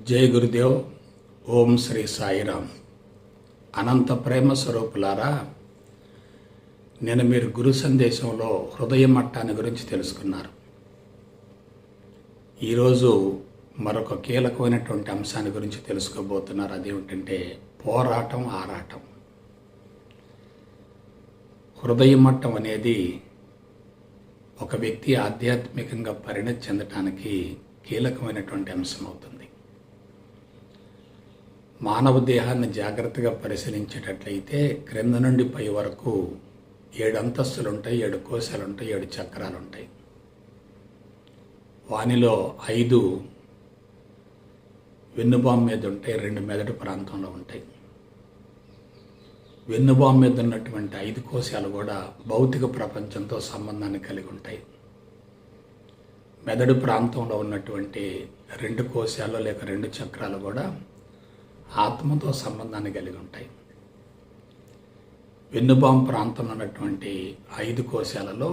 జై గురుదేవ్. ఓం శ్రీ సాయిరామ్. అనంత ప్రేమ స్వరూపులారా, నేను మీరు గురు సందేశంలో హృదయ మట్టాన్ని గురించి తెలుసుకున్నారు. ఈరోజు మరొక కీలకమైనటువంటి అంశాన్ని గురించి తెలుసుకోబోతున్నారు. అదేమిటంటే పోరాటం, ఆరాటం. హృదయ మట్టం అనేది ఒక వ్యక్తి ఆధ్యాత్మికంగా పరిణతి చెందటానికి కీలకమైనటువంటి అంశం అవుతుంది. మానవ దేహాన్ని జాగ్రత్తగా పరిశీలించేటట్లయితే క్రింద నుండి పై వరకు 7 అంతస్తులు ఉంటాయి, 7 కోశాలు ఉంటాయి, 7 చక్రాలు ఉంటాయి. వానిలో 5 వెన్నుబాము మీద ఉంటాయి, 2 మెదడు ప్రాంతంలో ఉంటాయి. వెన్నుబాము మీద ఉన్నటువంటి 5 కోశాలు కూడా భౌతిక ప్రపంచంతో సంబంధాన్ని కలిగి ఉంటాయి. మెదడు ప్రాంతంలో ఉన్నటువంటి 2 కోశాలు లేక 2 చక్రాలు కూడా ఆత్మతో సంబంధాన్ని కలిగి ఉంటాయి. వెన్నుబాము ప్రాంతంలో ఉన్నటువంటి 5 కోశాలలో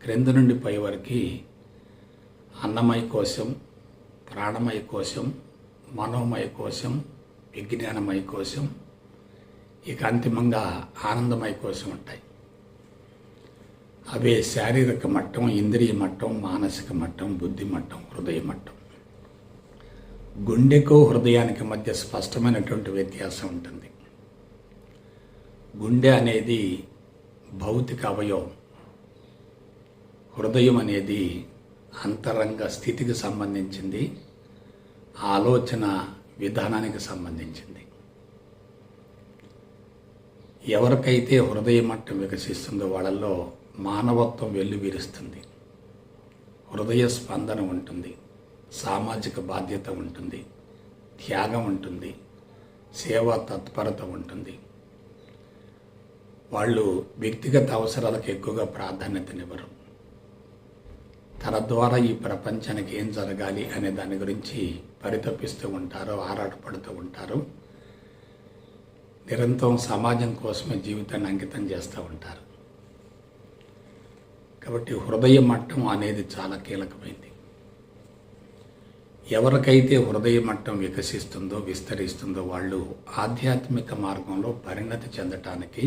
క్రింద నుండి పై వరకు అన్నమయ కోశం, ప్రాణమయ కోశం, మనోమయ కోశం, విజ్ఞానమయ కోశం, ఇక అంతిమంగా ఆనందమయ కోశం ఉంటాయి. అవే శారీరక మట్టం, ఇంద్రియ మట్టం, మానసిక మట్టం, బుద్ధి మట్టం, హృదయ మట్టం. గుండెకు హృదయానికి మధ్య స్పష్టమైనటువంటి వ్యత్యాసం ఉంటుంది. గుండె అనేది భౌతిక అవయవం, హృదయం అనేది అంతరంగ స్థితికి సంబంధించింది, ఆలోచన విధానానికి సంబంధించింది. ఎవరికైతే హృదయ మట్టం వికసిస్తుందో వాళ్ళల్లో మానవత్వం వెల్లువిరుస్తుంది, హృదయ స్పందన ఉంటుంది, సామాజిక బాధ్యత ఉంటుంది, త్యాగం ఉంటుంది, సేవా తత్పరత ఉంటుంది. వాళ్ళు వ్యక్తిగత అవసరాలకు ఎక్కువగా ప్రాధాన్యతనివ్వరు. తన ద్వారా ఈ ప్రపంచానికి ఏం జరగాలి అనే దాని గురించి పరితపిస్తూ ఉంటారు, ఆరాటపడుతూ ఉంటారు. నిరంతరం సమాజం కోసమే జీవితాన్ని అంకితం చేస్తూ ఉంటారు. కాబట్టి హృదయ మట్టం అనేది చాలా కీలకమైంది. ఎవరికైతే హృదయ మట్టం వికసిస్తుందో, విస్తరిస్తుందో వాళ్ళు ఆధ్యాత్మిక మార్గంలో పరిణతి చెందటానికి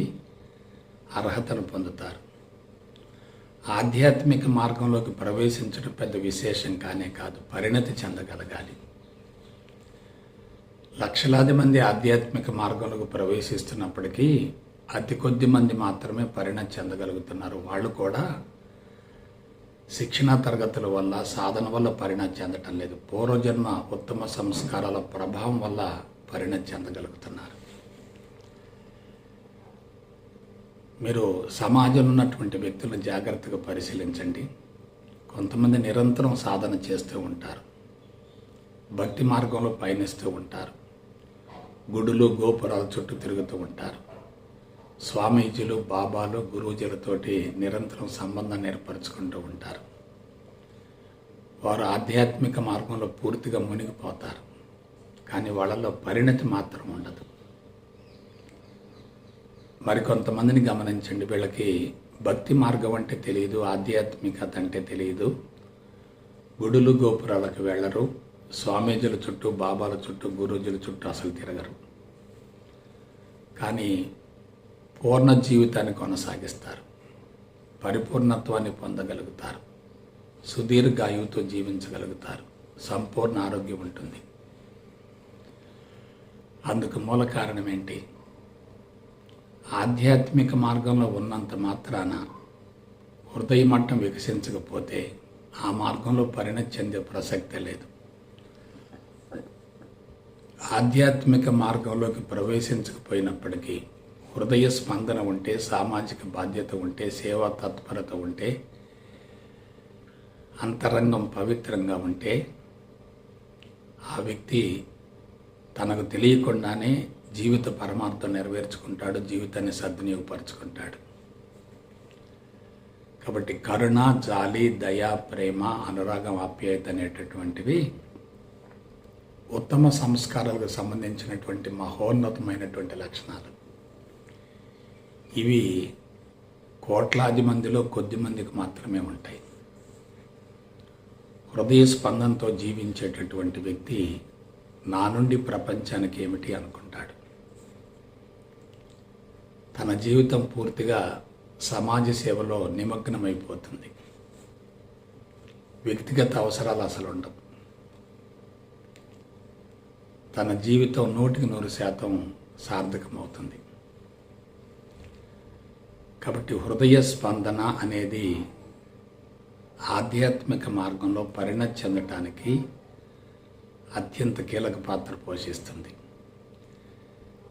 అర్హతను పొందుతారు. ఆధ్యాత్మిక మార్గంలోకి ప్రవేశించడం పెద్ద విశేషం కానే కాదు, పరిణతి చెందగలగాలి. లక్షలాది మంది ఆధ్యాత్మిక మార్గంలోకి ప్రవేశిస్తున్నప్పటికీ అతి కొద్ది మంది మాత్రమే పరిణతి చెందగలుగుతున్నారు. వాళ్ళు కూడా శిక్షణా తరగతుల వల్ల, సాధన వల్ల పరిణతి చెందటం లేదు. పూర్వజన్మ ఉత్తమ సంస్కారాల ప్రభావం వల్ల పరిణతి చెందగలుగుతున్నారు. మీరు సమాజంలో ఉన్నటువంటి వ్యక్తులను జాగ్రత్తగా పరిశీలించండి. కొంతమంది నిరంతరం సాధన చేస్తూ ఉంటారు, భక్తి మార్గంలో పయనిస్తూ ఉంటారు, గుడులు గోపురాల చుట్టూ తిరుగుతూ ఉంటారు. స్వామీజీలు, బాబాలు, గురూజీలతోటి నిరంతరం సంబంధాన్ని ఏర్పరచుకుంటూ ఉంటారు. వారు ఆధ్యాత్మిక మార్గంలో పూర్తిగా మునిగిపోతారు, కానీ వాళ్ళలో పరిణతి మాత్రం ఉండదు. మరికొంతమందిని గమనించండి, వీళ్ళకి భక్తి మార్గం అంటే తెలియదు, ఆధ్యాత్మికత అంటే తెలియదు, గుడులు గోపురాలకు వెళ్ళరు, స్వామీజీల చుట్టూ, బాబాల చుట్టూ, గురూజీల చుట్టూ అసలు తిరగరు. కానీ పూర్ణ జీవితాన్ని కొనసాగిస్తారు, పరిపూర్ణత్వాన్ని పొందగలుగుతారు, సుదీర్ఘ ఆయువుతో జీవించగలుగుతారు, సంపూర్ణ ఆరోగ్యం ఉంటుంది. అందుకు మూల కారణం ఏంటి? ఆధ్యాత్మిక మార్గంలో ఉన్నంత మాత్రాన హృదయ మట్టం వికసించకపోతే ఆ మార్గంలో పరిణతి చెందే ప్రసక్తే లేదు. ఆధ్యాత్మిక మార్గంలోకి ప్రవేశించకపోయినప్పటికీ హృదయ స్పందన ఉంటే, సామాజిక బాధ్యత ఉంటే, సేవా తత్పరత ఉంటే, అంతరంగం పవిత్రంగా ఉంటే ఆ వ్యక్తి తనకు తెలియకుండానే జీవిత పరమార్థం నెరవేర్చుకుంటాడు, జీవితాన్ని సద్వినియోగపరుచుకుంటాడు. కాబట్టి కరుణ, జాలి, దయ, ప్రేమ, అనురాగం, ఆప్యాయత అనేటటువంటివి ఉత్తమ సంస్కారాలకు సంబంధించినటువంటి మహోన్నతమైనటువంటి లక్షణాలు. ఇవి కోట్లాది మందిలో కొద్ది మందికి మాత్రమే ఉంటాయి. హృదయ స్పందనతో జీవించేటటువంటి వ్యక్తి నా నుండి ప్రపంచానికి ఏమిటి అనుకుంటాడు. తన జీవితం పూర్తిగా సమాజ సేవలో నిమగ్నమైపోతుంది. వ్యక్తిగత అవసరాలు అసలు ఉండవు. తన జీవితం 100% సార్థకమవుతుంది. కాబట్టి హృదయ స్పందన అనేది ఆధ్యాత్మిక మార్గంలో పరిణతి చెందటానికి అత్యంత కీలక పాత్ర పోషిస్తుంది.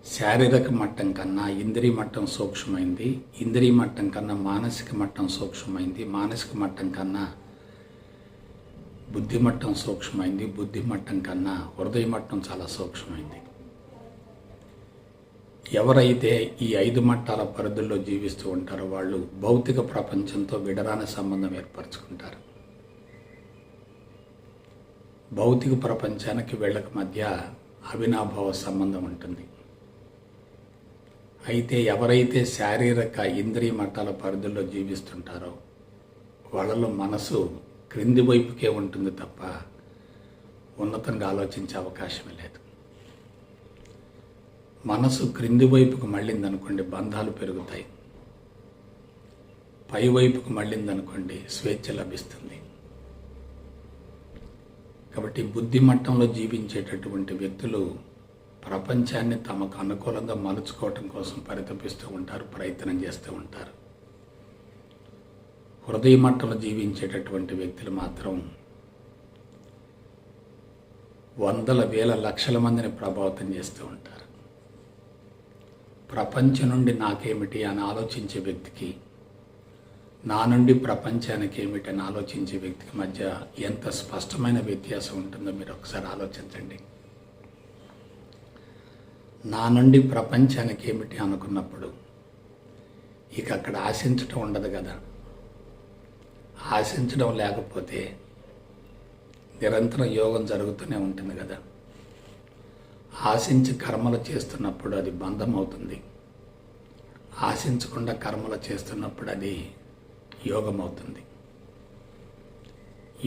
శారీరక మట్టం కన్నా ఇంద్రియ మట్టం సూక్ష్మమైంది, ఇంద్రియ మట్టం కన్నా మానసిక మట్టం సూక్ష్మమైంది, మానసిక మట్టం కన్నా బుద్ధి మట్టం సూక్ష్మమైంది, బుద్ధి మట్టం కన్నా హృదయ మట్టం చాలా సూక్ష్మమైంది. ఎవరైతే ఈ 5 మట్టాల పరిధుల్లో జీవిస్తూ ఉంటారో వాళ్ళు భౌతిక ప్రపంచంతో విడరాని సంబంధం ఏర్పరచుకుంటారు. భౌతిక ప్రపంచానికి వీళ్ళకి మధ్య అవినాభావ సంబంధం ఉంటుంది. అయితే ఎవరైతే శారీరక ఇంద్రియ మట్టాల పరిధుల్లో జీవిస్తుంటారో వాళ్ళలో మనసు క్రింది వైపుకే ఉంటుంది తప్ప ఉన్నతంగా ఆలోచించే అవకాశమే లేదు. మనసు క్రింది వైపుకు మళ్ళిందనుకోండి బంధాలు పెరుగుతాయి, పై వైపుకు మళ్ళిందనుకోండి స్వేచ్ఛ లభిస్తుంది. కాబట్టి బుద్ధి మట్టంలో జీవించేటటువంటి వ్యక్తులు ప్రపంచాన్ని తమకు అనుకూలంగా మలుచుకోవటం కోసం పరితపిస్తూ ఉంటారు, ప్రయత్నం చేస్తూ ఉంటారు. హృదయ మట్టంలో జీవించేటటువంటి వ్యక్తులు మాత్రం వందల వేల లక్షల మందిని ప్రభావితం చేస్తూ ఉంటారు. ప్రపంచం నుండి నాకేమిటి అని ఆలోచించే వ్యక్తికి, నా నుండి ప్రపంచానికి ఏమిటి అని ఆలోచించే వ్యక్తికి మధ్య ఎంత స్పష్టమైన వ్యత్యాసం ఉంటుందో మీరు ఒకసారి ఆలోచించండి. నా నుండి ప్రపంచానికి ఏమిటి అనుకున్నప్పుడు ఇక అక్కడ ఆశించటం ఉండదు కదా. ఆశించడం లేకపోతే నిరంతరం యోగం జరుగుతూనే ఉంటుంది కదా. ఆశించి కర్మలు చేస్తున్నప్పుడు అది బంధం అవుతుంది, ఆశించకుండా కర్మలు చేస్తున్నప్పుడు అది యోగం అవుతుంది.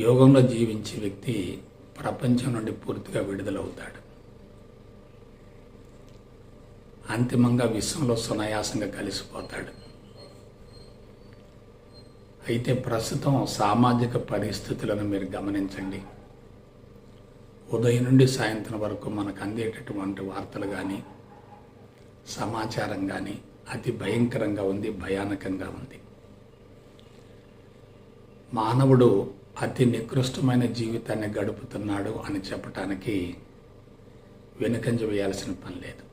యోగంలో జీవించే వ్యక్తి ప్రపంచం నుండి పూర్తిగా విడుదలవుతాడు. అంతిమంగా విశ్వంలో సునాయాసంగా కలిసిపోతాడు. అయితే ప్రస్తుతం సామాజిక పరిస్థితులను మీరు గమనించండి. ఉదయం నుండి సాయంత్రం వరకు మనకు అందేటటువంటి వార్తలు కానీ సమాచారం కానీ అతి భయంకరంగా ఉంది, భయానకంగా ఉంది. మానవుడు అతి నికృష్టమైన జీవితాన్ని గడుపుతున్నాడు అని చెప్పటానికి వెనుకంజ వేయాల్సిన పని లేదు.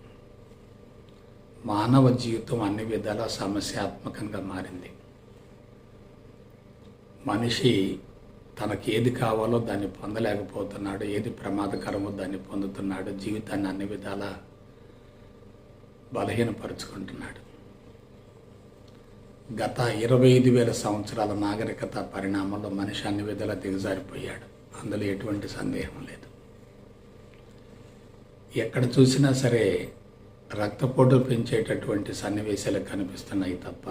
మానవ జీవితం అన్ని విధాలా సమస్యాత్మకంగా మారింది. మనిషి తనకి ఏది కావాలో దాన్ని పొందలేకపోతున్నాడు, ఏది ప్రమాదకరమో దాన్ని పొందుతున్నాడు, జీవితాన్ని అన్ని విధాలా బలహీనపరుచుకుంటున్నాడు. గత 25,000 సంవత్సరాల నాగరికత పరిణామంలో మనిషి అన్ని విధాలా దిగజారిపోయాడు, అందులో ఎటువంటి సందేహం లేదు. ఎక్కడ చూసినా సరే రక్తపోటు పెంచేటటువంటి సన్నివేశాలు కనిపిస్తున్నాయి తప్ప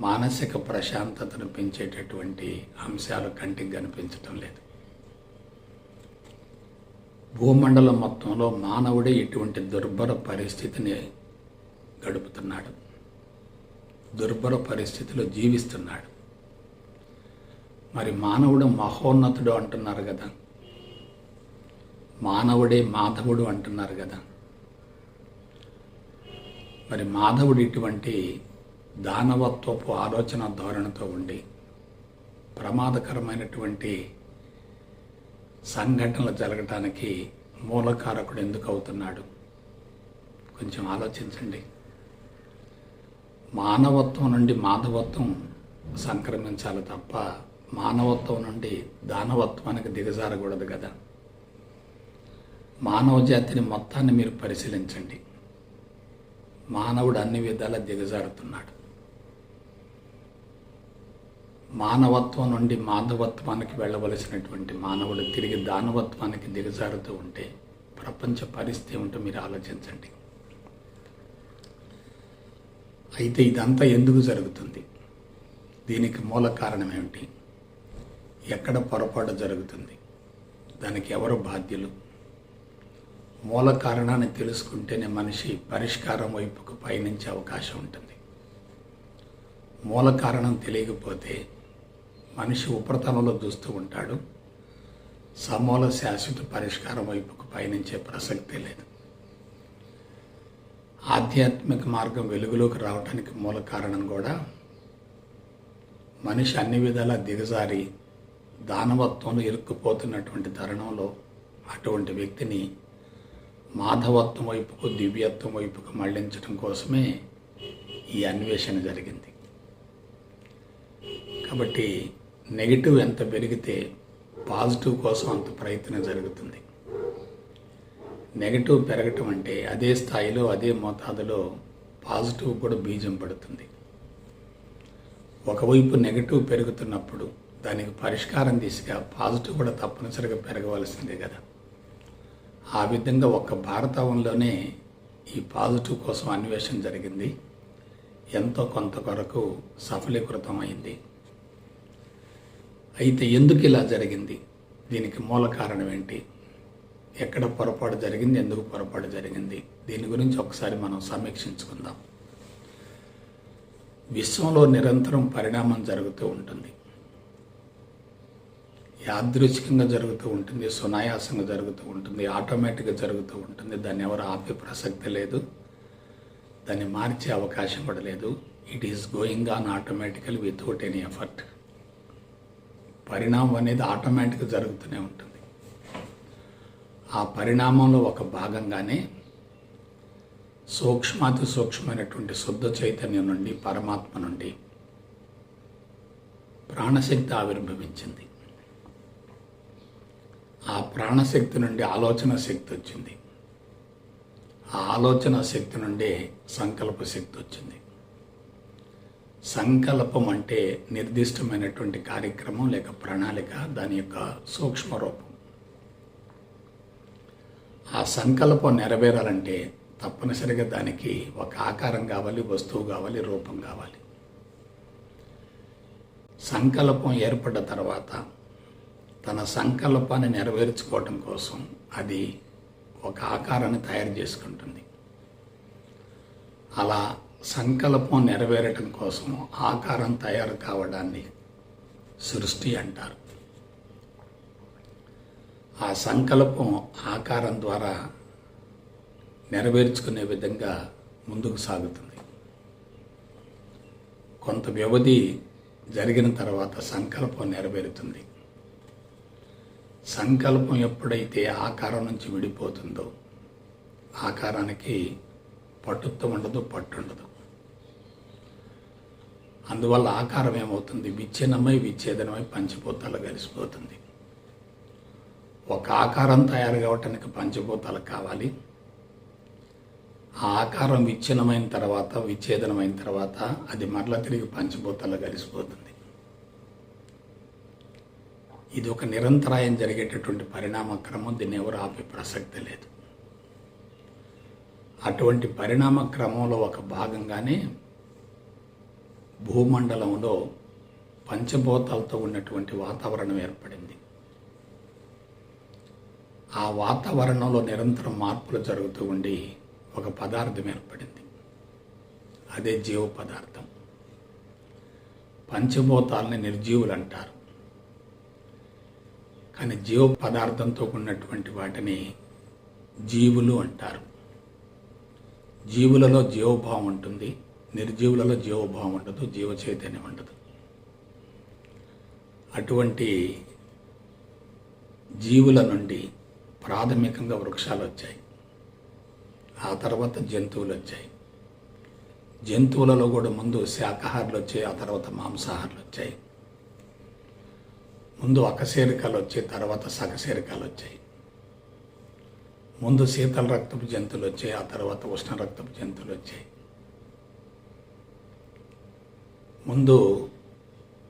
మానసిక ప్రశాంతతను పెంచేటటువంటి అంశాలు కంటికి కనిపించటం లేదు. భూమండలం మొత్తంలో మానవుడే ఇటువంటి దుర్భర పరిస్థితిని గడుపుతున్నాడు, దుర్భర పరిస్థితిలో జీవిస్తున్నాడు. మరి మానవుడు మహోన్నతుడు అంటున్నారు కదా, మానవుడే మాధవుడు అంటున్నారు కదా. మరి మాధవుడు ఇటువంటి దానవత్వపు ఆలోచన ధోరణితో ఉండి ప్రమాదకరమైనటువంటి సంఘటనలు జరగటానికి మూలకారకుడు ఎందుకు అవుతున్నాడు? కొంచెం ఆలోచించండి. మానవత్వం నుండి మాధవత్వం సంక్రమించాలి తప్ప మానవత్వం నుండి దానవత్వానికి దిగజారకూడదు కదా. మానవ జాతిని మొత్తాన్ని మీరు పరిశీలించండి. మానవుడు అన్ని విధాలా దిగజారుతున్నాడు. మానవత్వం నుండి మాధవత్వానికి వెళ్ళవలసినటువంటి మానవుడు తిరిగి దానవత్వానికి దిగజారుతూ ఉంటే ప్రపంచ పరిస్థితి ఉంటూ మీరు ఆలోచించండి. అయితే ఇదంతా ఎందుకు జరుగుతుంది? దీనికి మూల కారణం ఏమిటి? ఎక్కడ పొరపాటు జరుగుతుంది? దానికి ఎవరు బాధ్యులు? మూల కారణాన్ని తెలుసుకుంటేనే మనిషి పరిష్కారం వైపుకు పయనించే అవకాశం ఉంటుంది. మూల కారణం తెలియకపోతే మనిషి ఉపరితలంలో చూస్తూ ఉంటాడు, సమూల శాశ్వత పరిష్కారం వైపుకు పయనించే ప్రసక్తే లేదు. ఆధ్యాత్మిక మార్గం వెలుగులోకి రావడానికి మూల కారణం కూడా మనిషి అన్ని విధాలా దిగజారి దానవత్వంలో ఇరుక్కుపోతున్నటువంటి తరుణంలో అటువంటి వ్యక్తిని మాధవత్వం వైపుకు, దివ్యత్వం వైపుకు మళ్లించడం కోసమే ఈ అన్వేషణ జరిగింది. కాబట్టి నెగిటివ్ ఎంత పెరిగితే పాజిటివ్ కోసం అంత ప్రయత్నం జరుగుతుంది. నెగిటివ్ పెరగటం అంటే అదే స్థాయిలో, అదే మోతాదులో పాజిటివ్ కూడా బీజం పడుతుంది. ఒకవైపు నెగిటివ్ పెరుగుతున్నప్పుడు దానికి పరిష్కారం దిశగా పాజిటివ్ కూడా తప్పనిసరిగా పెరగవలసిందే కదా. ఆ విధంగా ఒక్క భారతవంలోనే ఈ పాజిటివ్ కోసం అన్వేషణ జరిగింది. ఎంతో కొంత కొరకు సఫలీకృతం అయింది. అయితే ఎందుకు ఇలా జరిగింది? దీనికి మూల కారణం ఏంటి? ఎక్కడ పొరపాటు జరిగింది? ఎందుకు పొరపాటు జరిగింది? దీని గురించి ఒకసారి మనం సమీక్షించుకుందాం. విశ్వంలో నిరంతరం పరిణామం జరుగుతూ ఉంటుంది. యాదృచ్ఛికంగా జరుగుతూ ఉంటుంది, సునాయాసంగా జరుగుతూ ఉంటుంది, ఆటోమేటిక్గా జరుగుతూ ఉంటుంది. దాన్ని ఎవరు ఆపే ప్రసక్తి లేదు, దాన్ని మార్చే అవకాశం కూడా లేదు. It is going on automatical without any effort. పరిణామం అనేది ఆటోమేటిక్గా జరుగుతూనే ఉంటుంది. ఆ పరిణామంలో ఒక భాగంగానే సూక్ష్మాతి సూక్ష్మమైనటువంటి శుద్ధ చైతన్యం నుండి, పరమాత్మ నుండి ప్రాణశక్తి ఆవిర్భవించింది. ఆ ప్రాణశక్తి నుండి ఆలోచన శక్తి వచ్చింది. ఆ ఆలోచన శక్తి నుండే సంకల్ప శక్తి వచ్చింది. సంకల్పం అంటే నిర్దిష్టమైనటువంటి కార్యక్రమం లేక ప్రణాళిక, దాని యొక్క సూక్ష్మ రూపం. ఆ సంకల్పం నెరవేరాలంటే తప్పనిసరిగా దానికి ఒక ఆకారం కావాలి, వస్తువు కావాలి, రూపం కావాలి. సంకల్పం ఏర్పడ్డ తర్వాత తన సంకల్పాన్ని నెరవేర్చుకోవటం కోసం అది ఒక ఆకారాన్ని తయారు చేసుకుంటుంది. అలా సంకల్పం నెరవేరటం కోసం ఆకారం తయారు కావడాన్ని సృష్టి అంటారు. ఆ సంకల్పం ఆకారం ద్వారా నెరవేర్చుకునే విధంగా ముందుకు సాగుతుంది. కొంత వ్యవధి జరిగిన తర్వాత సంకల్పం నెరవేరుతుంది. సంకల్పం ఎప్పుడైతే ఆకారం నుంచి విడిపోతుందో ఆకారానికి పట్టుత్వం ఉండదు, పట్టు ఉండదు. అందువల్ల ఆకారం ఏమవుతుంది? విచ్ఛిన్నమై విచ్ఛేదనమై పంచభూతాలు కలిసిపోతుంది. ఒక ఆకారం తయారు కావటానికి పంచభూతాలు కావాలి. ఆ ఆకారం విచ్ఛిన్నమైన తర్వాత, విచ్ఛేదనమైన తర్వాత అది మరలా తిరిగి పంచభూతాలు కలిసిపోతుంది. ఇది ఒక నిరంతరాయం జరిగేటటువంటి పరిణామ క్రమం. దీన్ని ఎవరు ఆపే ప్రసక్తి లేదు. అటువంటి పరిణామ క్రమంలో ఒక భాగంగానే భూమండలంలో పంచభూతాలతో ఉన్నటువంటి వాతావరణం ఏర్పడింది. ఆ వాతావరణంలో నిరంతరం మార్పులు జరుగుతూ ఉండి ఒక పదార్థం ఏర్పడింది. అదే జీవ పదార్థం. పంచభూతాలని నిర్జీవులు అంటారు. కానీ జీవ పదార్థంతో ఉన్నటువంటి వాటిని జీవులు అంటారు. జీవులలో జీవభావం ఉంటుంది, నిర్జీవులలో జీవభావం ఉండదు, జీవ చైతన్యం ఉండదు. అటువంటి జీవుల నుండి ప్రాథమికంగా వృక్షాలు వచ్చాయి. ఆ తర్వాత జంతువులు వచ్చాయి. జంతువులలో కూడా ముందు శాకాహారులు వచ్చాయి, ఆ తర్వాత మాంసాహారులు వచ్చాయి. ముందు అకశేరుకాలు వచ్చాయి, తర్వాత సకశేరుకాలు వచ్చాయి. ముందు శీతల రక్తపు జంతువులు వచ్చాయి, ఆ తర్వాత ఉష్ణ రక్తపు జంతువులు వచ్చాయి. ముందు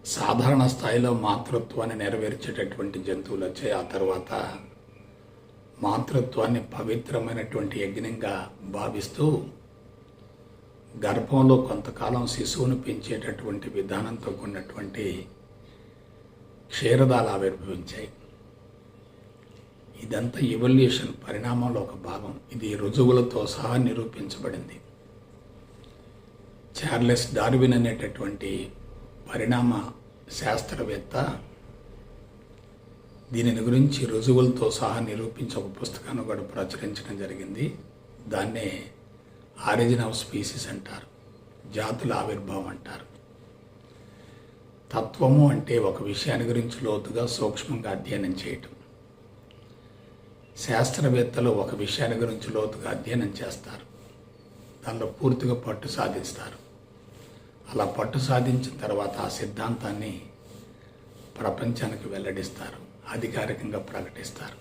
సాధారణ స్థాయిలో మాతృత్వాన్ని నెరవేర్చేటటువంటి జంతువులు వచ్చాయి, ఆ తర్వాత మాతృత్వాన్ని పవిత్రమైనటువంటి యజ్ఞంగా భావిస్తూ గర్భంలో కొంతకాలం శిశువును పెంచేటటువంటి విధానంతో కూడినటువంటి క్షీరదాలు ఆవిర్భవించాయి. ఇదంతా ఎవల్యూషన్, పరిణామంలో ఒక భాగం. ఇది రుజువులతో సహా నిరూపించబడింది. చార్లెస్ డార్విన్ అనేటటువంటి పరిణామ శాస్త్రవేత్త దీనిని గురించి రుజువులతో సహా నిరూపించి ఒక పుస్తకాన్ని కూడా ప్రచురించడం జరిగింది. దాన్నే ఆరిజిన్ ఆఫ్ స్పీసీస్ అంటారు, జాతుల ఆవిర్భావం అంటారు. తత్వము అంటే ఒక విషయాన్ని గురించి లోతుగా సూక్ష్మంగా అధ్యయనం చేయటం. శాస్త్రవేత్తలు ఒక విషయాన్ని గురించి లోతుగా అధ్యయనం చేస్తారు, దానిలో పూర్తిగా పట్టు సాధిస్తారు. అలా పట్టు సాధించిన తర్వాత ఆ సిద్ధాంతాన్ని ప్రపంచానికి వెల్లడిస్తారు, అధికారికంగా ప్రకటిస్తారు.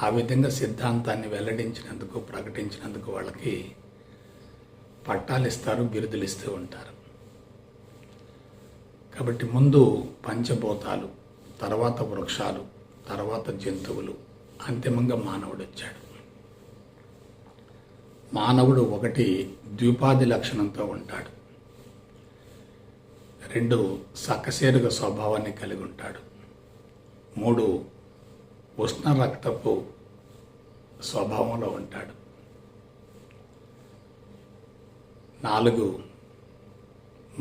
ఆ విధంగా సిద్ధాంతాన్ని వెల్లడించినందుకు, ప్రకటించినందుకు వాళ్ళకి పట్టాలు ఇస్తారు, బిరుదులు ఇస్తూ ఉంటారు. కాబట్టి ముందు పంచభూతాలు, తర్వాత వృక్షాలు, తర్వాత జంతువులు, అంతిమంగా మానవుడు వచ్చాడు. మానవుడు ఒకటి ద్విపాది లక్షణంతో ఉంటాడు, 2 సకశేరుగ స్వభావాన్ని కలిగి ఉంటాడు, 3 ఉష్ణ రక్తపు స్వభావంలో ఉంటాడు, 4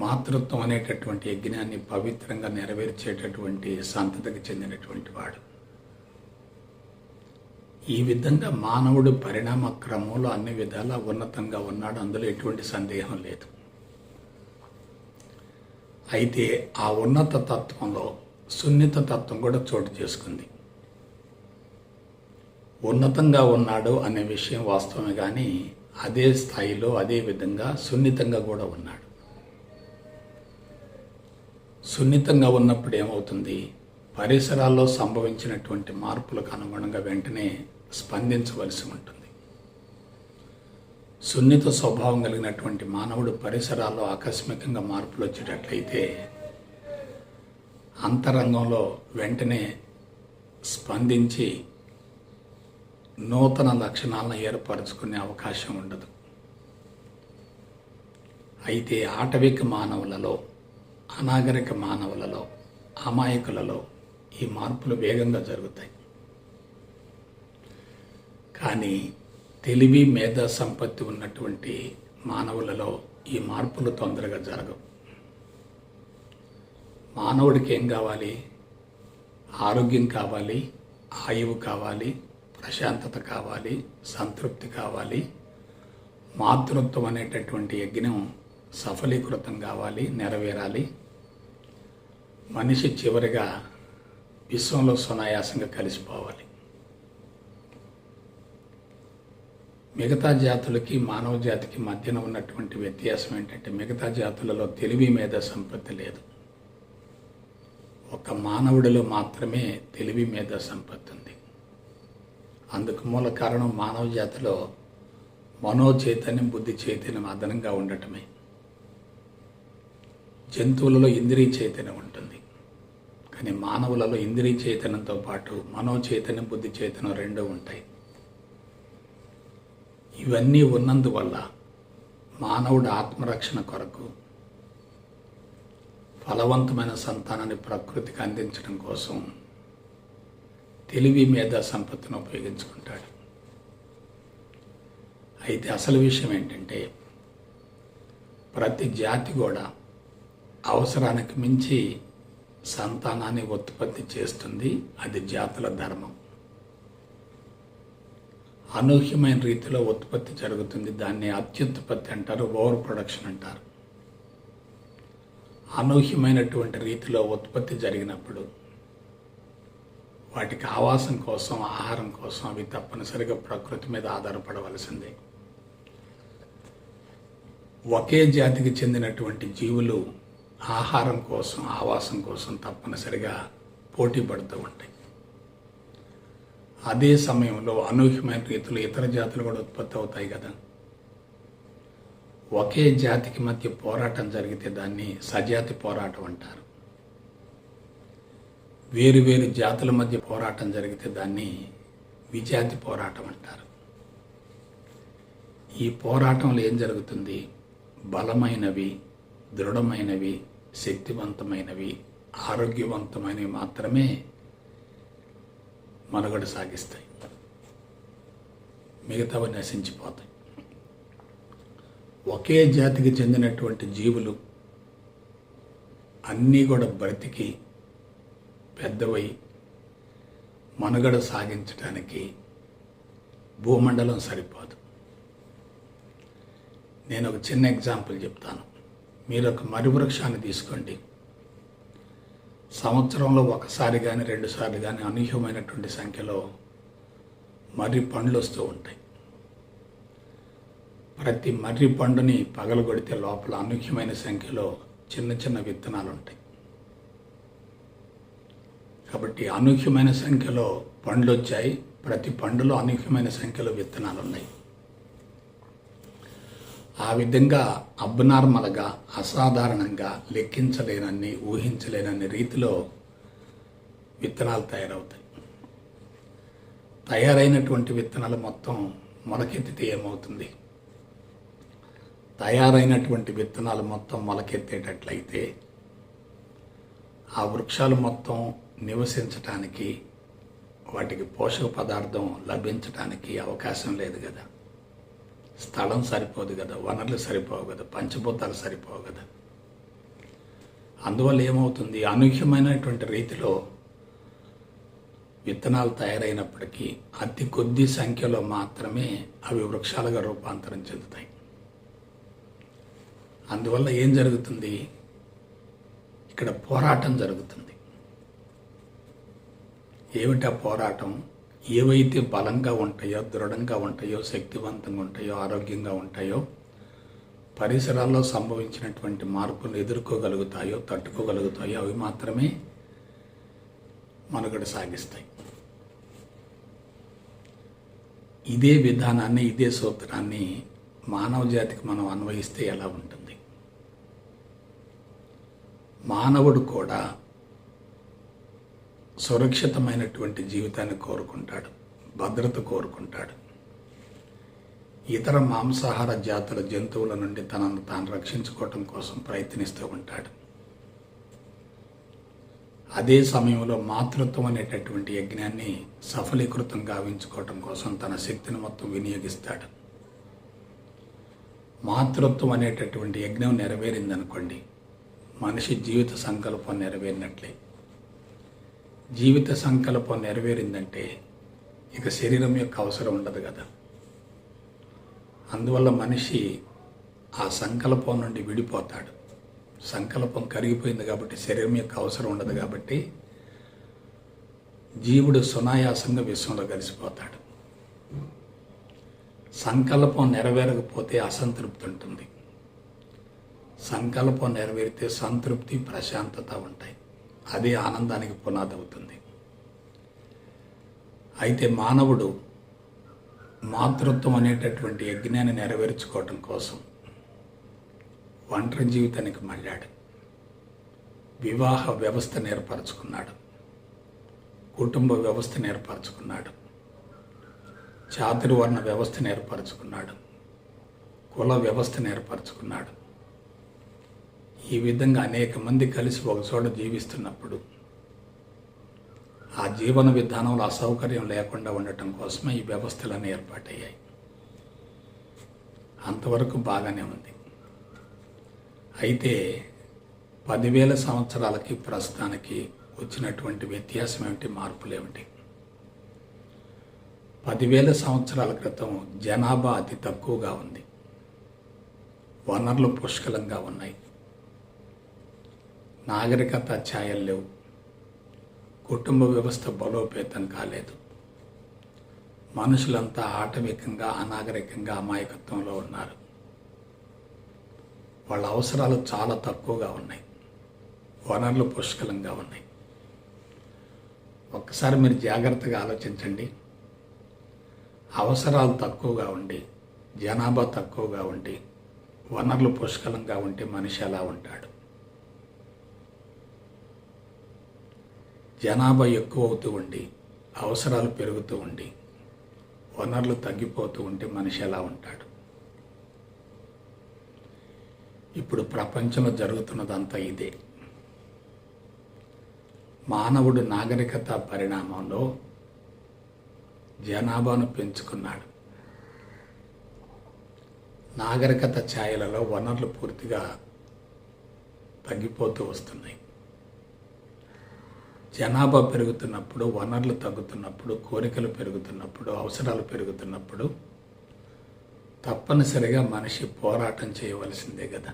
మాతృత్వం అనేటటువంటి యజ్ఞాన్ని పవిత్రంగా నెరవేర్చేటటువంటి సంతతికి చెందినటువంటి వాడు. ఈ విధంగా మానవుడు పరిణామ క్రమంలో అన్ని విధాలా ఉన్నతంగా ఉన్నాడు, అందులో ఎటువంటి సందేహం లేదు. అయితే ఆ ఉన్నత తత్వంలో సున్నిత తత్వం కూడా చోటు చేసుకుంది. ఉన్నతంగా ఉన్నాడు అనే విషయం వాస్తవమే, కానీ అదే స్థాయిలో అదే విధంగా సున్నితంగా కూడా ఉన్నాడు. సున్నితంగా ఉన్నప్పుడు ఏమవుతుంది, పరిసరాల్లో సంభవించినటువంటి మార్పులకు అనుగుణంగా వెంటనే స్పందించవలసి ఉంటుంది. సున్నిత స్వభావం కలిగినటువంటి మానవుడు పరిసరాల్లో ఆకస్మికంగా మార్పులు వచ్చేటట్లయితే అంతరంగంలో వెంటనే స్పందించి నూతన లక్షణాలను ఏర్పరచుకునే అవకాశం ఉండదు. అయితే ఆటవిక మానవులలో, అనాగరిక మానవులలో, అమాయకులలో ఈ మార్పులు వేగంగా జరుగుతాయి. కానీ తెలివి, మేధా సంపత్తి ఉన్నటువంటి మానవులలో ఈ మార్పులు తొందరగా జరగవు. మానవుడికి ఏం కావాలి? ఆరోగ్యం కావాలి, ఆయువు కావాలి, ప్రశాంతత కావాలి, సంతృప్తి కావాలి, మాతృత్వం అనేటటువంటి యజ్ఞం సఫలీకృతం కావాలి, నెరవేరాలి. మనిషి చివరిగా విశ్వంలో సునాయాసంగా కలిసిపోవాలి. మిగతా జాతులకి మానవ జాతికి మధ్యన ఉన్నటువంటి వ్యత్యాసం ఏంటంటే, మిగతా జాతులలో తెలివి మీద సంపత్తి లేదు. ఒక మానవుడిలో మాత్రమే తెలివి మీద సంపత్తి ఉంది. అందుకు మూల కారణం మానవ జాతిలో మనో చైతన్యం, బుద్ధి చైతన్యం అదనంగా ఉండటమే. జంతువులలో ఇంద్రియ చైతన్యం ఉంటుంది, కానీ మానవులలో ఇంద్రియ చైతన్యంతో పాటు మనో చైతన్యం, బుద్ధి చైతన్యం రెండూ ఉంటాయి. ఇవన్నీ ఉన్నందువల్ల మానవుడు ఆత్మరక్షణ కొరకు, ఫలవంతమైన సంతానాన్ని ప్రకృతికి అందించడం కోసం తెలివి మీద సంపత్తిని ఉపయోగించుకుంటాడు. అయితే అసలు విషయం ఏంటంటే, ప్రతి జాతి కూడా అవసరానికి మించి సంతానాన్ని ఉత్పత్తి చేస్తుంది. అది జాతుల ధర్మం. అనూహ్యమైన రీతిలో ఉత్పత్తి జరుగుతుంది. దాన్ని అత్యుత్పత్తి అంటారు, ఓవర్ ప్రొడక్షన్ అంటారు. అనూహ్యమైనటువంటి రీతిలో ఉత్పత్తి జరిగినప్పుడు వాటికి ఆవాసం కోసం, ఆహారం కోసం అవి తప్పనిసరిగా ప్రకృతి మీద ఆధారపడవలసిందే. ఒకే జాతికి చెందినటువంటి జీవులు ఆహారం కోసం, ఆవాసం కోసం తప్పనిసరిగా పోటీ పడుతూ ఉంటాయి. అదే సమయంలో అనూహ్యమైన రీతిలో ఇతర జాతులు కూడా ఉత్పత్తి అవుతాయి కదా. ఒకే జాతికి మధ్య పోరాటం జరిగితే దాన్ని సజాతి పోరాటం అంటారు. వేరు వేరు జాతుల మధ్య పోరాటం జరిగితే దాన్ని విజాతి పోరాటం అంటారు. ఈ పోరాటంలో ఏం జరుగుతుంది? బలమైనవి, దృఢమైనవి, శక్తివంతమైనవి, ఆరోగ్యవంతమైనవి మాత్రమే మనుగడ సాగిస్తాయి, మిగతావి నశించిపోతాయి. ఒకే జాతికి చెందినటువంటి జీవులు అన్నీ కూడా బ్రతికి పెద్దవై మనుగడ సాగించడానికి భూమండలం సరిపోదు. నేను ఒక చిన్న ఎగ్జాంపుల్ చెప్తాను. మీరు ఒక మర్రి వృక్షాన్ని తీసుకోండి. సంవత్సరంలో ఒకసారి కానీ 2 సార్లు కానీ అనూహ్యమైనటువంటి సంఖ్యలో మర్రి పండ్లు వస్తూ ఉంటాయి. ప్రతి మర్రి పండుని పగలగొడితే లోపల అనూహ్యమైన సంఖ్యలో చిన్న చిన్న విత్తనాలు ఉంటాయి. కాబట్టి అనూహ్యమైన సంఖ్యలో పండ్లు వచ్చాయి, ప్రతి పండులో అనూహ్యమైన సంఖ్యలో విత్తనాలు ఉన్నాయి. ఆ విధంగా అబ్నార్మల్గా, అసాధారణంగా, లెక్కించలేనన్ని, ఊహించలేనన్ని రీతిలో విత్తనాలు తయారవుతాయి. తయారైనటువంటి విత్తనాలు మొత్తం మొలకెత్తితే ఏమవుతుంది? తయారైనటువంటి విత్తనాలు మొత్తం మొలకెత్తేటట్లయితే ఆ వృక్షాలు మొత్తం నివసించటానికి, వాటికి పోషక పదార్థం లభించటానికి అవకాశం లేదు కదా. స్థలం సరిపోదు కదా, వనరులు సరిపోవు కదా, పంచభూతాలు సరిపోవు కదా. అందువల్ల ఏమవుతుంది? అనూహ్యమైనటువంటి రీతిలో విత్తనాలు తయారైనప్పటికీ అతి కొద్ది సంఖ్యలో మాత్రమే అవి వృక్షాలుగా రూపాంతరం చెందుతాయి. అందువల్ల ఏం జరుగుతుంది? ఇక్కడ పోరాటం జరుగుతుంది. ఏమిటా పోరాటం? ఏవైతే బలంగా ఉంటాయో, దృఢంగా ఉంటాయో, శక్తివంతంగా ఉంటాయో, ఆరోగ్యంగా ఉంటాయో, పరిసరాల్లో సంభవించినటువంటి మార్పులను ఎదుర్కోగలుగుతాయో, తట్టుకోగలుగుతాయో అవి మాత్రమే మనుగడ సాగిస్తాయి. ఇదే విధానాన్ని, ఇదే సూత్రాన్ని మానవ జాతికి మనం అన్వయిస్తే ఎలా ఉంటుంది? మానవుడు కూడా సురక్షితమైనటువంటి జీవితాన్ని కోరుకుంటాడు, భద్రత కోరుకుంటాడు. ఇతర మాంసాహార జాతుల జంతువుల నుండి తనను తాను రక్షించుకోవటం కోసం ప్రయత్నిస్తూ ఉంటాడు. అదే సమయంలో మాతృత్వం అనేటటువంటి యజ్ఞాన్ని సఫలీకృతం గావించుకోవటం కోసం తన శక్తిని మొత్తం వినియోగిస్తాడు. మాతృత్వం అనేటటువంటి యజ్ఞం నెరవేరిందనుకోండి, మనిషి జీవిత సంకల్పం నెరవేరినట్లే. జీవిత సంకల్పం నెరవేరిందంటే ఇక శరీరం యొక్క అవసరం ఉండదు కదా. అందువల్ల మనిషి ఆ సంకల్పం నుండి విడిపోతాడు. సంకల్పం కరిగిపోయింది కాబట్టి శరీరం యొక్క అవసరం ఉండదు కాబట్టి జీవుడు సునాయాసంగా విశ్వంలో కలిసిపోతాడు. సంకల్పం నెరవేరకపోతే అసంతృప్తి ఉంటుంది. సంకల్పం నెరవేరితే సంతృప్తి, ప్రశాంతత ఉంటాయి. అదే ఆనందానికి పునాది అవుతుంది. అయితే మానవుడు మాతృత్వం అనేటటువంటి యజ్ఞాన్ని నెరవేర్చుకోవటం కోసం ఒంటరి జీవితానికి మళ్ళాడు. వివాహ వ్యవస్థను ఏర్పరచుకున్నాడు, కుటుంబ వ్యవస్థను ఏర్పరచుకున్నాడు, చాతుర్వర్ణ వ్యవస్థను ఏర్పరచుకున్నాడు, కుల వ్యవస్థను ఏర్పరచుకున్నాడు. ఈ విధంగా అనేక మంది కలిసి ఒక చోట జీవిస్తున్నప్పుడు ఆ జీవన విధానంలో అసౌకర్యం లేకుండా ఉండటం కోసమే ఈ వ్యవస్థలన్నీ ఏర్పాటయ్యాయి. అంతవరకు బాగానే ఉంది. అయితే 10,000 సంవత్సరాలకి ప్రస్తుతానికి వచ్చినటువంటి వ్యత్యాసం ఏమిటి, మార్పులు ఏమిటి? 10,000 సంవత్సరాల క్రితం జనాభా అతి తక్కువగా ఉంది, వనరులు పుష్కలంగా ఉన్నాయి, నాగరికత ఛాయలు లేవు, కుటుంబ వ్యవస్థ బలోపేతం కాలేదు, మనుషులంతా ఆటవికంగా, అనాగరికంగా, అమాయకత్వంలో ఉన్నారు. వాళ్ళ అవసరాలు చాలా తక్కువగా ఉన్నాయి, వనరులు పుష్కలంగా ఉన్నాయి. ఒక్కసారి మీరు జాగ్రత్తగా ఆలోచించండి. అవసరాలు తక్కువగా ఉండి, జనాభా తక్కువగా ఉండి, వనరులు పుష్కలంగా ఉంటే మనిషి ఎలా ఉంటాడు? జనాభా ఎక్కువ అవుతూ ఉండి, అవసరాలు పెరుగుతూ ఉండి, వనరులు తగ్గిపోతూ ఉంటే మనిషి ఎలా ఉంటాడు? ఇప్పుడు ప్రపంచంలో జరుగుతున్నదంతా ఇదే. మానవుడు నాగరికత పరిణామంలో జనాభాను పెంచుకున్నాడు. నాగరికత ఛాయలలో వనరులు పూర్తిగా తగ్గిపోతూ వస్తున్నాయి. జనాభా పెరుగుతున్నప్పుడు, వనరులు తగ్గుతున్నప్పుడు, కోరికలు పెరుగుతున్నప్పుడు, అవసరాలు పెరుగుతున్నప్పుడు తప్పనిసరిగా మనిషి పోరాటం చేయవలసిందే కదా.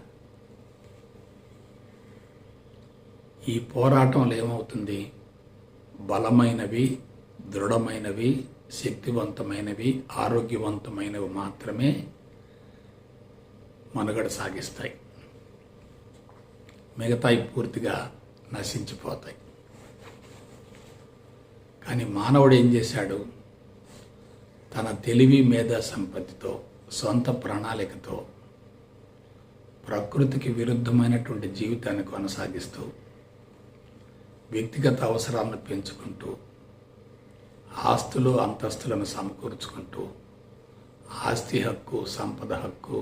ఈ పోరాటంలో ఏమవుతుంది? బలమైనవి, దృఢమైనవి, శక్తివంతమైనవి, ఆరోగ్యవంతమైనవి మాత్రమే మనుగడ సాగిస్తాయి. మిగతాయి పూర్తిగా నశించిపోతాయి. కానీ మానవుడు ఏం చేశాడు? తన తెలివి, మేధా సంపత్తితో, సొంత ప్రణాళికతో ప్రకృతికి విరుద్ధమైనటువంటి జీవితాన్ని కొనసాగిస్తూ, వ్యక్తిగత అవసరాలను పెంచుకుంటూ, ఆస్తులు అంతస్తులను సమకూర్చుకుంటూ, ఆస్తి హక్కు, సంపద హక్కు,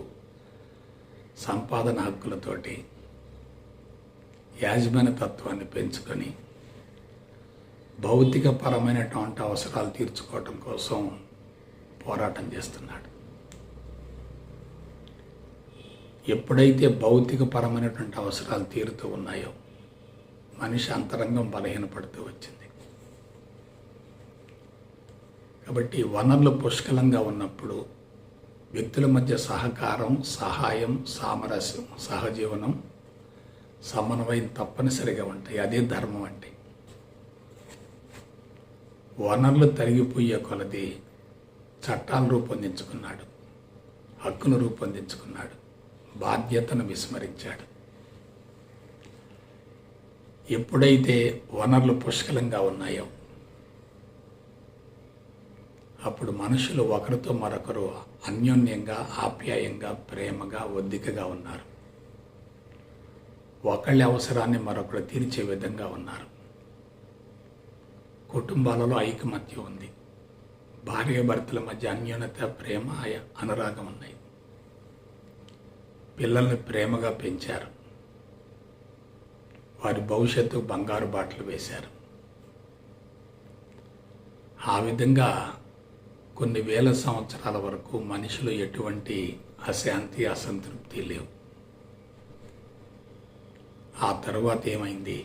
సంపాదన హక్కులతోటి యాజమాన్య తత్వాన్ని పెంచుకొని భౌతిక పరమైనటువంటి అవసరాలు తీర్చుకోవటం కోసం పోరాటం చేస్తున్నాడు. ఎప్పుడైతే భౌతిక పరమైనటువంటి అవసరాలు తీరుతూ ఉన్నాయో మనిషి అంతరంగం బలహీనపడుతూ వచ్చింది. కాబట్టి వనరులు పుష్కలంగా ఉన్నప్పుడు వ్యక్తుల మధ్య సహకారం, సహాయం, సామరస్యం, సహజీవనం, సమన్వయం తప్పనిసరిగా ఉంటాయి. అదే ధర్మం అంటే. వనరులు తరిగిపోయే కొలది చట్టాలు రూపొందించుకున్నాడు, హక్కును రూపొందించుకున్నాడు, బాధ్యతను విస్మరించాడు. ఎప్పుడైతే వనరులు పుష్కలంగా ఉన్నాయో అప్పుడు మనుషులు ఒకరితో మరొకరు అన్యోన్యంగా, ఆప్యాయంగా, ప్రేమగా, ఒద్దికగా ఉన్నారు. ఒకళ్ళ అవసరాన్ని మరొకరు తీర్చే విధంగా ఉన్నారు. కుటుంబాలలో ఐకమత్యం ఉంది. భార్యాభర్తల మధ్య అన్యోన్యత, ప్రేమ, అనురాగం ఉన్నాయి. పిల్లల్ని ప్రేమగా పెంచారు. వారి భవిష్యత్తు బంగారు బాటలు వేశారు. ఆ విధంగా కొన్ని వేల సంవత్సరాల వరకు మనుషులు ఎటువంటి అశాంతి, అసంతృప్తి లేవు. ఆ తర్వాత ఏమైంది?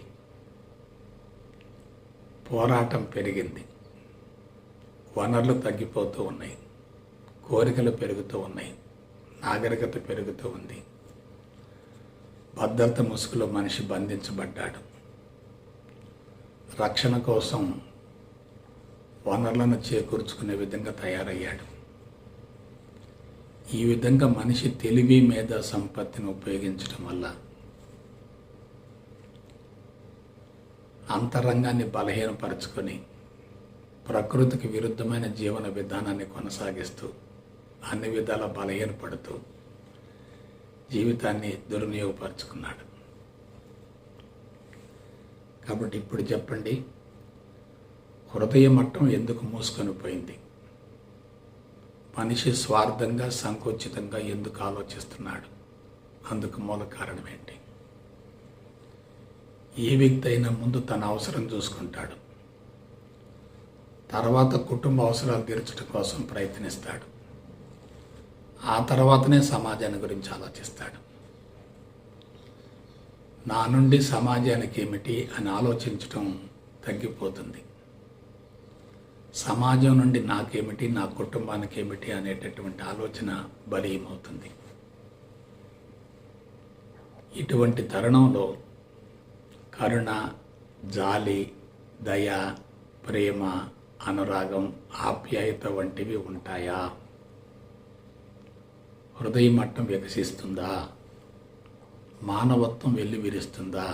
పోరాటం పెరిగింది. వనరులు తగ్గిపోతూ ఉన్నాయి, కోరికలు పెరుగుతూ ఉన్నాయి, నాగరికత పెరుగుతూ ఉంది. భద్రత ముసుగులో మనిషి బంధించబడ్డాడు. రక్షణ కోసం వనరులను చేకూర్చుకునే విధంగా తయారయ్యాడు. ఈ విధంగా మనిషి తెలివి, మేధా సంపత్తిని ఉపయోగించడం వల్ల అంతరంగాన్ని బలహీనపరుచుకొని ప్రకృతికి విరుద్ధమైన జీవన విధానాన్ని కొనసాగిస్తూ అన్ని విధాల బలహీనపడుతూ జీవితాన్ని దుర్వినియోగపరుచుకున్నాడు. కాబట్టి ఇప్పుడు చెప్పండి, హృదయ మట్టం ఎందుకు మూసుకొని పోయింది? మనిషి స్వార్థంగా, సంకోచితంగా ఎందుకు ఆలోచిస్తున్నాడు? అందుకు మూల కారణం ఏంటి? ఏ వ్యక్తి అయినా ముందు తన అవసరం చూసుకుంటాడు, తర్వాత కుటుంబ అవసరాలు తీర్చడం కోసం ప్రయత్నిస్తాడు, ఆ తర్వాతనే సమాజాన్ని గురించి ఆలోచిస్తాడు. నా నుండి సమాజానికి ఏమిటి అని ఆలోచించడం తగ్గిపోతుంది. సమాజం నుండి నాకేమిటి, నా కుటుంబానికి ఏమిటి అనేటటువంటి ఆలోచన బలీయమవుతుంది. ఇటువంటి తరుణంలో కరుణ, జాలి, దయ, ప్రేమ, అనురాగం, ఆప్యాయత వంటివి ఉంటాయా? హృదయ మట్టం వికసిస్తుందా? మానవత్వం వెల్లివిరుస్తుందా?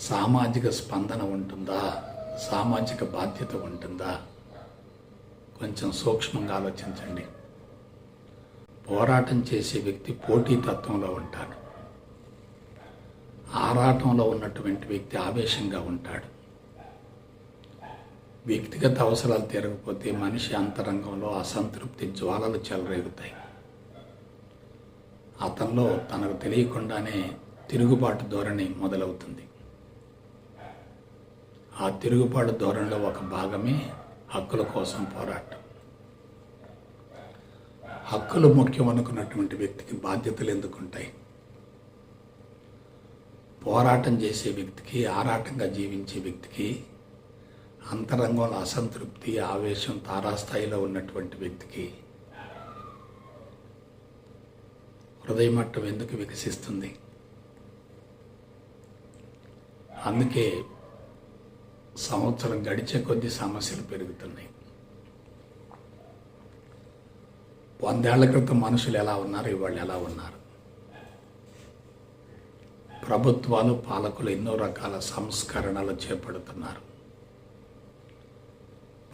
సామాజిక స్పందన ఉంటుందా? సామాజిక బాధ్యత ఉంటుందా? కొంచెం సూక్ష్మంగా ఆలోచించండి. పోరాటం చేసే వ్యక్తి పోటీతత్వంలో ఉంటాడు. ఆరాటంలో ఉన్నటువంటి వ్యక్తి ఆవేశంగా ఉంటాడు. వ్యక్తిగత అవసరాలు తీరకపోతే మనిషి అంతరంగంలో అసంతృప్తి జ్వాలలు చెలరేగుతాయి. అతనిలో తనకు తెలియకుండానే తిరుగుబాటు ధోరణి మొదలవుతుంది. ఆ తిరుగుబాటు ధోరణిలో ఒక భాగమే హక్కుల కోసం పోరాటం. హక్కులు ముఖ్యం అనుకున్నటువంటి వ్యక్తికి బాధ్యతలు ఎందుకుంటాయి? పోరాటం చేసే వ్యక్తికి, ఆరాటంగా జీవించే వ్యక్తికి, అంతరంగంలో అసంతృప్తి, ఆవేశం తారాస్థాయిలో ఉన్నటువంటి వ్యక్తికి హృదయమట్టం ఎందుకు వికసిస్తుంది? అందుకే సంవత్సరం గడిచే కొద్దీ సమస్యలు పెరుగుతున్నాయి. 100 ఏళ్ల క్రితం మనుషులు ఎలా ఉన్నారు, ఇవాళ ఎలా ఉన్నారు? ప్రభుత్వాలు, పాలకులు ఎన్నో రకాల సంస్కరణలు చేపడుతున్నారు.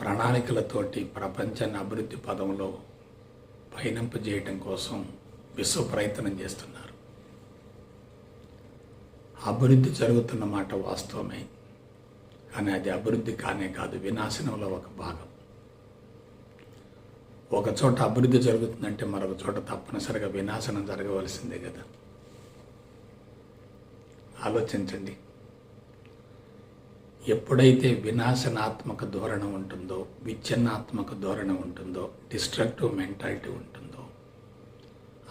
ప్రణాళికలతోటి ప్రపంచాన్ని అభివృద్ధి పదంలో పయనింపజేయటం కోసం విశ్వ ప్రయత్నం చేస్తున్నారు. అభివృద్ధి జరుగుతున్న మాట వాస్తవమే, కానీ అది అభివృద్ధి కానే కాదు, వినాశనంలో ఒక భాగం. ఒక చోట అభివృద్ధి జరుగుతుందంటే మరొక చోట తప్పనిసరిగా వినాశనం జరగవలసిందే కదా. ఆలోచించండి. ఎప్పుడైతే వినాశనాత్మక ధోరణి ఉంటుందో, విచ్ఛిన్నాత్మక ధోరణి ఉంటుందో, డిస్ట్రక్టివ్ మెంటాలిటీ ఉంటుందో,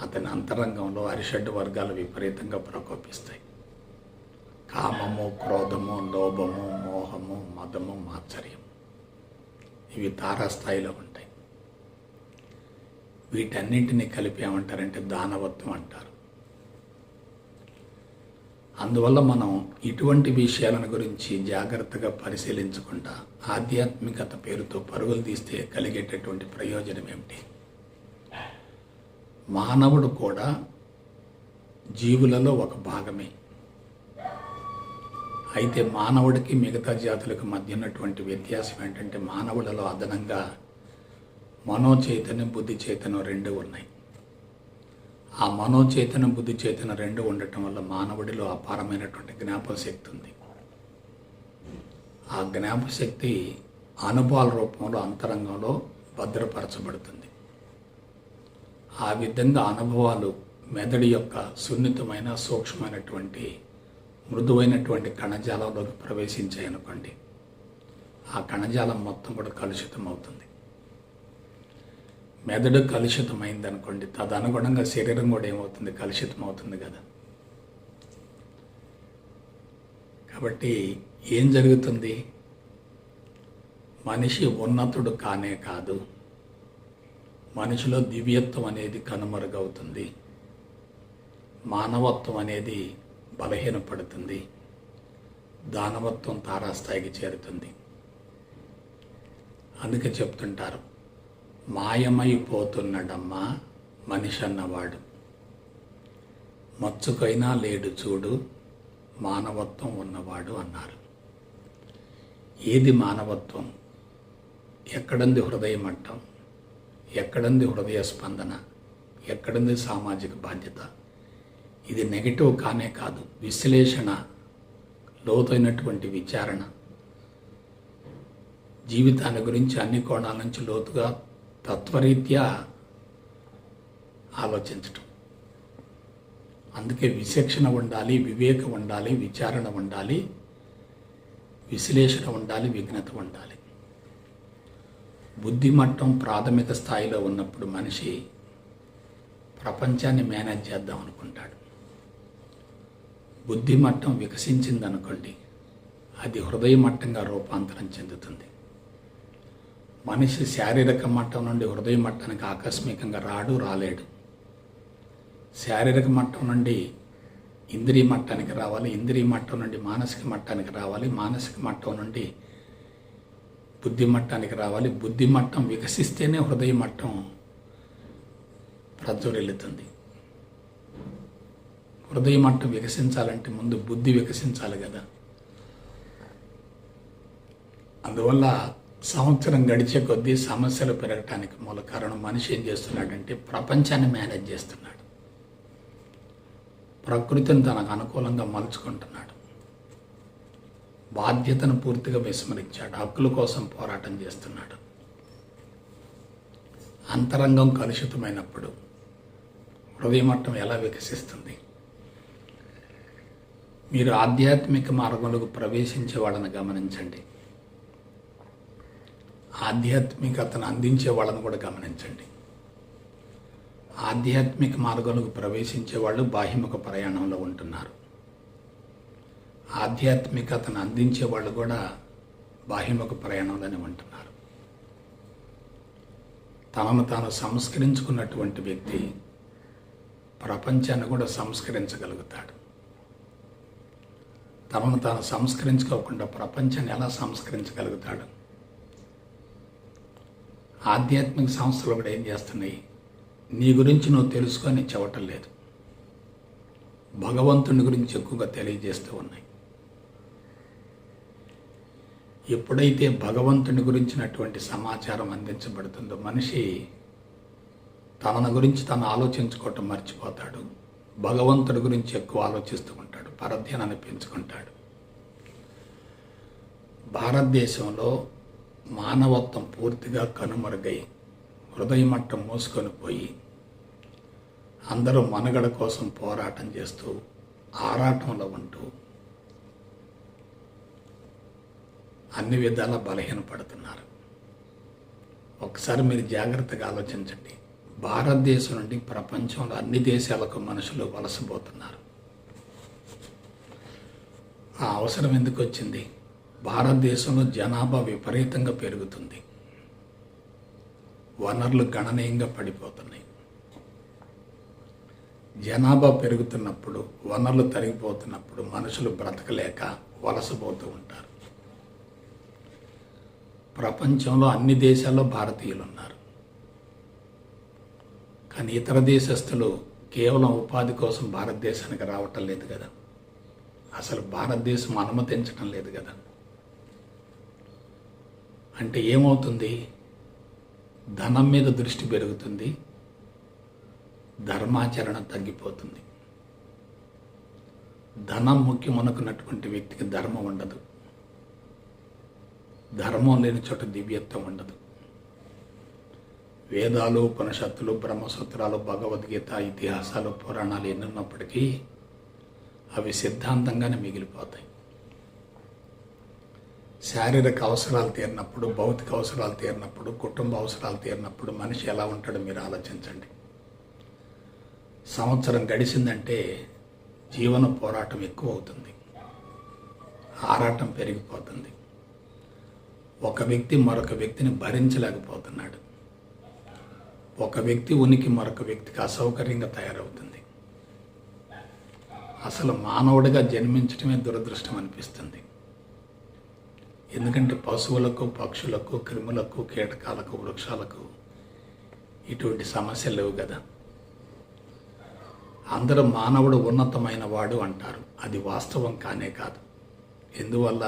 అతని అంతరంగంలో అరిషడ్ వర్గాలు విపరీతంగా ప్రకోపిస్తాయి. కామము, క్రోధము, లోభము, మోహము, మదము, మాత్సర్యం, ఇవి తారాస్థాయిలో ఉంటాయి. వీటన్నింటినీ కలిపి ఏమంటారంటే దానవత్వం అంటారు. అందువల్ల మనం ఇటువంటి విషయాలను గురించి జాగ్రత్తగా పరిశీలించకుండా ఆధ్యాత్మికత పేరుతో పరుగులు తీస్తే కలిగేటటువంటి ప్రయోజనం ఏమిటి? మానవుడు కూడా జీవులలో ఒక భాగమే. అయితే మానవుడికి మిగతా జాతులకు మధ్య ఉన్నటువంటి వ్యత్యాసం ఏంటంటే మానవులలో అదనంగా మనోచైతన్యం, బుద్ధి చైతన్యం రెండు ఉన్నాయి. ఆ మనోచైతన్యం, బుద్ధి చైతన్యం రెండు ఉండటం వల్ల మానవుడిలో అపారమైనటువంటి జ్ఞాపకశక్తి ఉంది. ఆ జ్ఞాపకశక్తి అనుభవాల రూపంలో అంతరంగంలో భద్రపరచబడుతుంది. ఆ విధంగా అనుభవాలు మెదడు యొక్క సున్నితమైన, సూక్ష్మమైనటువంటి, మృదువైనటువంటి కణజాలంలోకి ప్రవేశించాయి అనుకోండి, ఆ కణజాలం మొత్తం కూడా కలుషితం అవుతుంది. మెదడు కలుషితమైందనుకోండి, తదనుగుణంగా శరీరం కూడా ఏమవుతుంది? కలుషితం అవుతుంది కదా. కాబట్టి ఏం జరుగుతుంది? మనిషి ఉన్నతుడు కానే కాదు, మనిషిలో దివ్యత్వం అనేది కనుమరుగవుతుంది, మానవత్వం అనేది బలహీనపడుతుంది, దానవత్వం తారాస్థాయికి చేరుతుంది. అందుకే చెప్తుంటారు, మాయమైపోతున్నాడమ్మా మనిషి అన్నవాడు, మచ్చుకైనా లేడు చూడు మానవత్వం ఉన్నవాడు అన్నారు. ఏది మానవత్వం? ఎక్కడుంది హృదయ మట్టం? ఎక్కడుంది హృదయ స్పందన? ఎక్కడుంది సామాజిక బాధ్యత? ఇది నెగిటివ్ కానే కాదు, విశ్లేషణ, లోతైనటువంటి విచారణ, జీవితాన్ని గురించి అన్ని కోణాల నుంచి లోతుగా తత్వరీత్యా ఆలోచించటం. అందుకే విచక్షణ ఉండాలి, వివేకం ఉండాలి, విచారణ ఉండాలి, విశ్లేషణ ఉండాలి, విఘ్నత ఉండాలి. బుద్ధిమట్టం ప్రాథమిక స్థాయిలో ఉన్నప్పుడు మనిషి ప్రపంచాన్ని మేనేజ్ చేద్దాం అనుకుంటాడు. బుద్ధిమట్టం వికసించిందనుకోండి, అది హృదయ మట్టంగా రూపాంతరం చెందుతుంది. మనిషి శారీరక మట్టం నుండి హృదయ మట్టానికి ఆకస్మికంగా రాలేడు. శారీరక మట్టం నుండి ఇంద్రియ మట్టానికి రావాలి, ఇంద్రియ మట్టం నుండి మానసిక మట్టానికి రావాలి, మానసిక మట్టం నుండి బుద్ధి మట్టానికి రావాలి. బుద్ధి మట్టం వికసిస్తేనే హృదయ మట్టం ప్రజ్వరిల్లుతుంది. హృదయ మట్టం వికసించాలంటే ముందు బుద్ధి వికసించాలి కదా. అందువల్ల సంవత్సరం గడిచే కొద్దీ సమస్యలు పెరగటానికి మూల కారణం మనిషి ఏం చేస్తున్నాడంటే ప్రపంచాన్ని మేనేజ్ చేస్తున్నాడు, ప్రకృతిని తనకు అనుకూలంగా మలుచుకుంటున్నాడు, బాధ్యతను పూర్తిగా విస్మరించాడు, హక్కుల కోసం పోరాటం చేస్తున్నాడు. అంతరంగం కలుషితమైనప్పుడు హృదయమట్టం ఎలా వికసిస్తుంది? మీరు ఆధ్యాత్మిక మార్గంలోకి ప్రవేశించే వాళ్ళని గమనించండి. ఆధ్యాత్మికతను అందించే వాళ్ళని కూడా గమనించండి. ఆధ్యాత్మిక మార్గంలోకి ప్రవేశించే వాళ్ళు బాహ్యముఖ ప్రయాణంలో ఉంటున్నారు. ఆధ్యాత్మికతను అందించే వాళ్ళు కూడా బాహ్యముఖ ప్రయాణంలోనే ఉంటున్నారు. తనను తాను సంస్కరించుకున్నటువంటి వ్యక్తి ప్రపంచాన్ని కూడా సంస్కరించగలుగుతాడు. తనను తాను సంస్కరించుకోకుండా ప్రపంచాన్ని ఎలా సంస్కరించగలుగుతాడు? ఆధ్యాత్మిక సంస్థలు కూడా ఏం చేస్తున్నాయి? నీ గురించి నువ్వు తెలుసుకొని చెప్పటం లేదు, భగవంతుని గురించి ఎక్కువగా తెలియజేస్తూ ఉన్నాయి. ఎప్పుడైతే భగవంతుని గురించినటువంటి సమాచారం అందించబడుతుందో మనిషి తనను గురించి తను ఆలోచించుకోవటం మర్చిపోతాడు. భగవంతుడి గురించి ఎక్కువ ఆలోచిస్తూ ఉంటాడు, పరధ్యానాన్ని పెంచుకుంటాడు. భారతదేశంలో మానవత్వం పూర్తిగా కనుమరుగై హృదయమట్టం మూసుకొని పోయి అందరూ మనుగడ కోసం పోరాటం చేస్తూ ఆరాటంలో ఉంటూ అన్ని విధాలా బలహీనపడుతున్నారు. ఒకసారి మీరు జాగ్రత్తగా ఆలోచించండి. భారతదేశం నుండి ప్రపంచంలో అన్ని దేశాలకు మనుషులు వలసపోతున్నారు. ఆ అవసరం ఎందుకు వచ్చింది? భారతదేశంలో జనాభా విపరీతంగా పెరుగుతుంది, వనరులు గణనీయంగా పడిపోతున్నాయి. జనాభా పెరుగుతున్నప్పుడు, వనరులు తరిగిపోతున్నప్పుడు మనుషులు బ్రతకలేక వలసపోతూ ఉంటారు. ప్రపంచంలో అన్ని దేశాల్లో భారతీయులు ఉన్నారు, కానీ ఇతర దేశస్తులు కేవలం ఉపాధి కోసం భారతదేశానికి రావటం లేదు కదా. అసలు భారతదేశం అనుమతించడం లేదు కదా. అంటే ఏమవుతుంది? ధనం మీద దృష్టి పెరుగుతుంది, ధర్మాచరణ తగ్గిపోతుంది. ధనం ముఖ్యం అనుకున్నటువంటి వ్యక్తికి ధర్మం ఉండదు, ధర్మం లేని చోట దివ్యత్వం ఉండదు. వేదాలు, ఉపనిషత్తులు, బ్రహ్మసూత్రాలు, భగవద్గీత, ఇతిహాసాలు, పురాణాలు ఎన్నున్నప్పటికీ అవి సిద్ధాంతంగానే మిగిలిపోతాయి. శారీరక అవసరాలు తీరినప్పుడు, భౌతిక అవసరాలు తీరినప్పుడు, కుటుంబ అవసరాలు తీరినప్పుడు మనిషి ఎలా ఉంటాడో మీరు ఆలోచించండి. సంవత్సరం గడిచిందంటే జీవన పోరాటం ఎక్కువ అవుతుంది, ఆరాటం పెరిగిపోతుంది. ఒక వ్యక్తి మరొక వ్యక్తిని భరించలేకపోతున్నాడు. ఒక వ్యక్తి ఉనికి మరొక వ్యక్తికి అసౌకర్యంగా తయారవుతుంది. అసలు మానవుడిగా జన్మించడమే దురదృష్టం అనిపిస్తుంది. ఎందుకంటే పశువులకు, పక్షులకు, క్రిములకు, కీటకాలకు, వృక్షాలకు ఇటువంటి సమస్యలు లేవు కదా. అందరూ మానవుడు ఉన్నతమైన వాడు అంటారు, అది వాస్తవం కానే కాదు. ఎందువల్ల?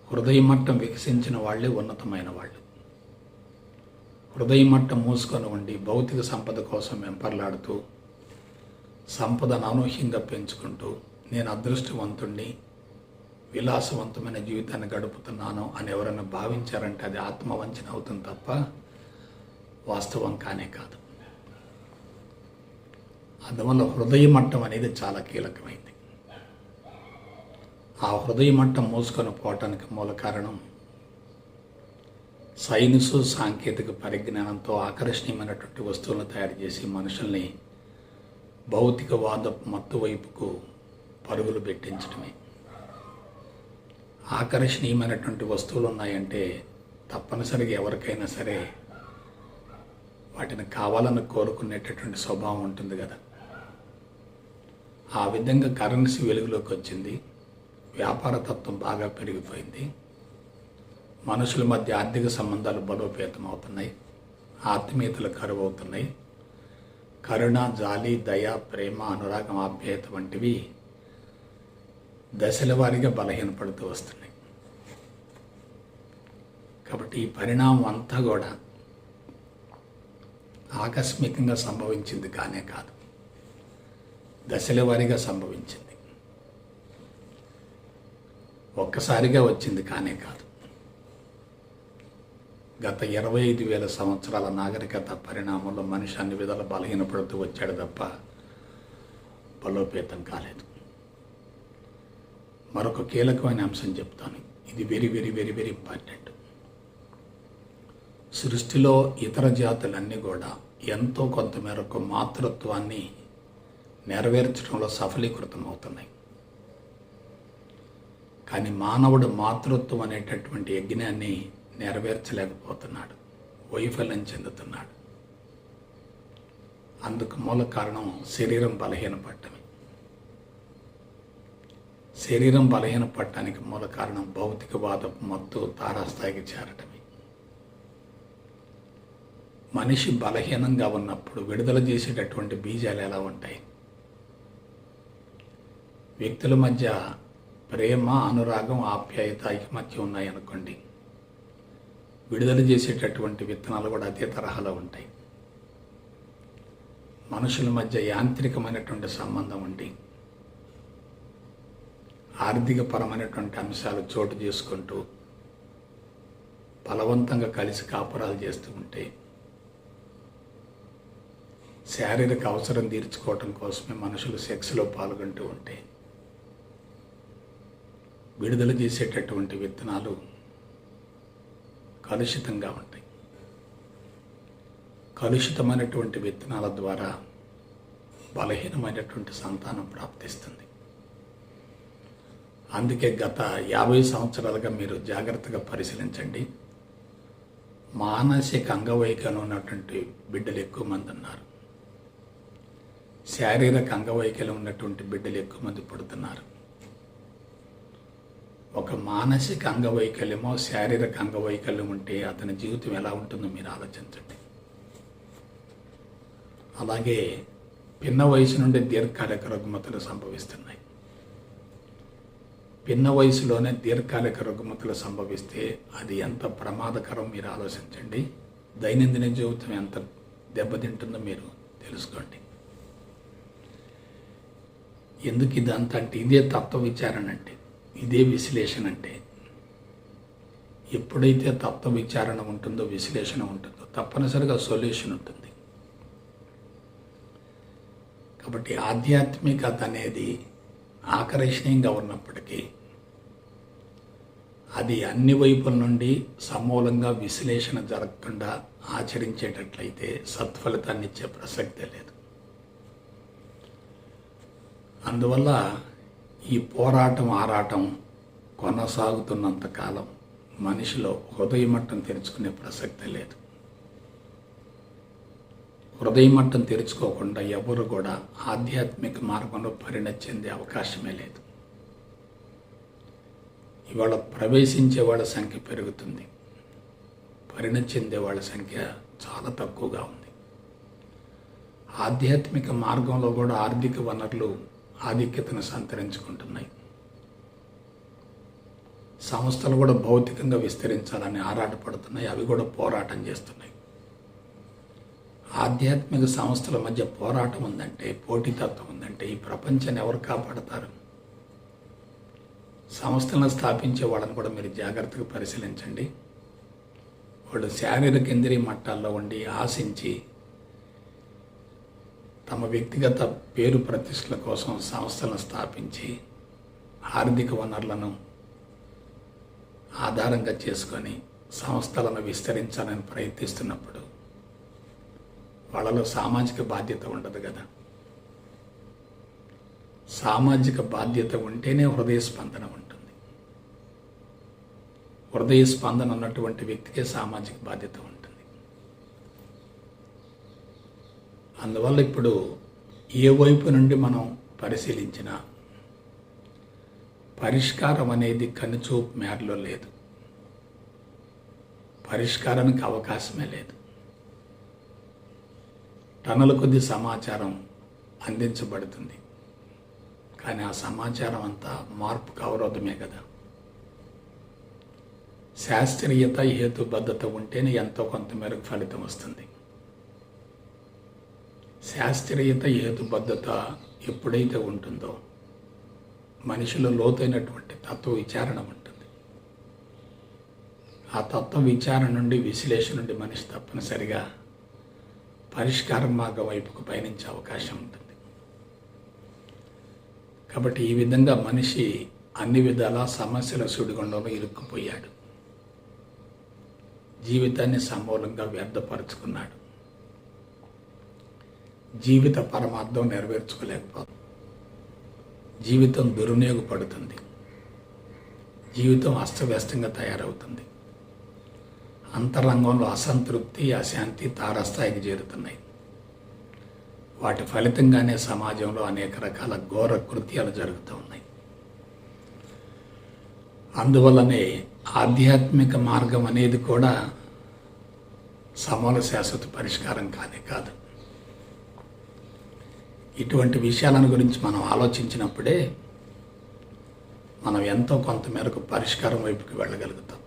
హృదయమట్టం వికసించిన వాళ్ళే ఉన్నతమైన వాళ్ళు. హృదయమట్టం మూసుకొని ఉండి భౌతిక సంపద కోసం వెంపర్లాడుతూ సంపదను అనూహ్యంగా పెంచుకుంటూ నేను అదృష్టవంతుణ్ణి, విలాసవంతమైన జీవితాన్ని గడుపుతున్నాను అని ఎవరైనా భావించారంటే అది ఆత్మవంచన అవుతుంది తప్ప వాస్తవం కానే కాదు. అందువల్ల హృదయమట్టం అనేది చాలా కీలకమైంది. ఆ హృదయమట్టం మూసుకొని పోవటానికి మూల కారణం సైన్సు, సాంకేతిక పరిజ్ఞానంతో ఆకర్షణీయమైనటువంటి వస్తువులను తయారు చేసి మనుషుల్ని భౌతికవాద మత్తు వైపుకు పరుగులు పెట్టించడమే. ఆకర్షణీయమైనటువంటి వస్తువులు ఉన్నాయంటే తప్పనిసరిగా ఎవరికైనా సరే వాటిని కావాలని కోరుకునేటటువంటి స్వభావం ఉంటుంది కదా. ఆ విధంగా కరెన్సీ వెలుగులోకి వచ్చింది, వ్యాపార తత్వం బాగా పెరిగిపోయింది, మనుషుల మధ్య ఆర్థిక సంబంధాలు బలోపేతం అవుతున్నాయి, ఆత్మీయతలు కరువు అవుతున్నాయి, కరుణ, జాలి, దయ, ప్రేమ, అనురాగం, ఆప్యాయత వంటివి దశల వారీగా బలహీనపడుతూ వస్తున్నాయి. కాబట్టి ఈ పరిణామం అంతా కూడా ఆకస్మికంగా సంభవించింది కానే కాదు, దశల వారీగా సంభవించింది. ఒక్కసారిగా వచ్చింది కానే కాదు. గత 25,000 సంవత్సరాల నాగరికత పరిణామంలో మనిషి అన్ని విధాలు బలహీనపడుతూ వచ్చాడు తప్ప బలోపేతం కాలేదు. మరొక కీలకమైన అంశం చెప్తాను, ఇది very very very very important. సృష్టిలో ఇతర జాతులన్నీ కూడా ఎంతో కొంత మేరకు మాతృత్వాన్ని నెరవేర్చడంలో సఫలీకృతం అవుతున్నాయి. కానీ మానవుడు మాతృత్వం అనేటటువంటి యజ్ఞాన్ని నెరవేర్చలేకపోతున్నాడు, వైఫల్యం చెందుతున్నాడు. అందుకు మూల కారణం శరీరం బలహీనపడటమే. శరీరం బలహీనపడటానికి మూల కారణం భౌతికవాదపు మత్తు తారాస్థాయికి చేరటమే. మనిషి బలహీనంగా ఉన్నప్పుడు విడుదల చేసేటటువంటి బీజాలు ఎలా ఉంటాయి? వ్యక్తుల మధ్య ప్రేమ, అనురాగం, ఆప్యాయత, ఐకమత్యం ఉన్నాయనుకోండి, విడుదల చేసేటటువంటి విత్తనాలు కూడా అదే తరహాలో ఉంటాయి. మనుషుల మధ్య యాంత్రికమైనటువంటి సంబంధం ఉండి ఆర్థికపరమైనటువంటి అంశాలు చోటు చేసుకుంటూ బలవంతంగా కలిసి కాపురాలు చేస్తూ ఉంటే, శారీరక అవసరం తీర్చుకోవటం కోసమే మనుషులు సెక్స్లో పాల్గొంటూ ఉంటే, విడుదల చేసేటటువంటి విత్తనాలు కలుషితంగా ఉంటాయి. కలుషితమైనటువంటి విత్తనాల ద్వారా బలహీనమైనటువంటి సంతానం ప్రాప్తిస్తుంది. అందుకే గత 50 సంవత్సరాలుగా మీరు జాగ్రత్తగా పరిశీలించండి, మానసిక అంగవైకల్యం ఉన్నటువంటి బిడ్డలు ఎక్కువ మంది ఉన్నారు. శారీరక అంగవైకల్యం ఉన్నటువంటి బిడ్డలు ఎక్కువ మంది పుడుతున్నారు. ఒక మానసిక అంగవైకల్యమో శారీరక అంగవైకల్యం ఉంటే అతని జీవితం ఎలా ఉంటుందో మీరు ఆలోచించండి. అలాగే పిన్న వయసు నుండి దీర్ఘకాలిక రుగ్మతలు సంభవిస్తున్నాయి. పిన్న వయసులోనే దీర్ఘకాలిక రుగ్మతలు సంభవిస్తే అది ఎంత ప్రమాదకరం మీరు ఆలోచించండి. దైనందిన జీవితం ఎంత దెబ్బతింటుందో మీరు తెలుసుకోండి. ఎందుకు ఇదంతా అంటే ఇదే తత్వ విచారణ అంటే, ఇదే విశ్లేషణ అంటే. ఎప్పుడైతే తత్వ విచారణ ఉంటుందో, విశ్లేషణ ఉంటుందో, తప్పనిసరిగా సొల్యూషన్ ఉంటుంది. కాబట్టి ఆధ్యాత్మికత అనేది ఆకర్షణీయంగా ఉన్నప్పటికీ అది అన్ని వైపుల నుండి సమూలంగా విశ్లేషణ జరగకుండా ఆచరించేటట్లయితే సత్ఫలితాన్ని ఇచ్చే ప్రసక్తే లేదు. అందువల్ల ఈ పోరాటం, ఆరాటం కొనసాగుతున్నంత కాలం మనిషిలో హృదయమట్టం తెరుచుకునే ప్రసక్తే లేదు. హృదయమట్టం తెరుచుకోకుండా ఎవరు కూడా ఆధ్యాత్మిక మార్గంలో పరిణతి చెందే అవకాశమే లేదు. ఇవాళ ప్రవేశించే వాళ్ళ సంఖ్య పెరుగుతుంది, పరిణతి చెందే వాళ్ళ సంఖ్య చాలా తక్కువగా ఉంది. ఆధ్యాత్మిక మార్గంలో కూడా ఆర్థిక వనరులు ఆధిక్యతను సంతరించుకుంటున్నాయి. సంస్థలు కూడా భౌతికంగా విస్తరించాలని ఆరాటపడుతున్నాయి, అవి కూడా పోరాటం చేస్తున్నాయి. ఆధ్యాత్మిక సంస్థల మధ్య పోరాటం ఉందంటే, పోటీతత్వం ఉందంటే ఈ ప్రపంచాన్ని ఎవరు కాపాడతారు? సంస్థలను స్థాపించే వాళ్ళని కూడా మీరు జాగ్రత్తగా పరిశీలించండి. వాళ్ళు శారీరక ఇంద్రియ మట్టాల్లో ఉండి ఆశించి తమ వ్యక్తిగత పేరు ప్రతిష్టల కోసం సంస్థలను స్థాపించి ఆర్థిక వనరులను ఆధారంగా చేసుకొని సంస్థలను విస్తరించాలని ప్రయత్నిస్తున్నప్పుడు వాళ్ళలో సామాజిక బాధ్యత ఉండదు కదా. సామాజిక బాధ్యత ఉంటేనే హృదయ స్పందన ఉంటుంది. హృదయ స్పందన ఉన్నటువంటి వ్యక్తికే సామాజిక బాధ్యత ఉంటుంది. అందువల్ల ఇప్పుడు ఏ వైపు నుండి మనం పరిశీలించినా పరిష్కారం అనేది కనుచూపు మేరలో లేదు. పరిష్కారానికి అవకాశమే లేదు. టన్నుల కొద్ది సమాచారం అందించబడుతుంది, కానీ ఆ సమాచారం అంతా మార్పుకు అవరోధమే కదా. శాస్త్రీయత, హేతుబద్ధత ఉంటేనే ఎంతో కొంత మేరకు ఫలితం వస్తుంది. శాస్త్రీయత, హేతుబద్ధత ఎప్పుడైతే ఉంటుందో మనిషిలో లోతైనటువంటి తత్వ విచారణ ఉంటుంది. ఆ తత్వ విచారణ నుండి, విశ్లేషణ నుండి మనిషి తప్పనిసరిగా పరిష్కార మార్గం వైపుకు పయనించే అవకాశం ఉంటుంది. కాబట్టి ఈ విధంగా మనిషి అన్ని విధాలా సమస్యల సుడిగుండంలో ఇరుక్కుపోయాడు. జీవితాన్ని సమూలంగా వ్యర్థపరుచుకున్నాడు. జీవిత పరమార్థం నెరవేర్చుకోలేకపోతుంది. జీవితం దుర్వినియోగపడుతుంది. జీవితం అస్తవ్యస్తంగా తయారవుతుంది. అంతరంగంలో అసంతృప్తి, అశాంతి తారస్థాయికి చేరుతున్నాయి. వాటి ఫలితంగానే సమాజంలో అనేక రకాల ఘోర కృత్యాలు జరుగుతూ ఉన్నాయి. అందువల్లనే ఆధ్యాత్మిక మార్గం అనేది కూడా సమూల శాశ్వత పరిష్కారం కానే కాదు. ఇటువంటి విషయాలను గురించి మనం ఆలోచించినప్పుడే మనం ఎంతో కొంత మేరకు పరిష్కారం వైపుకి వెళ్ళగలుగుతాం.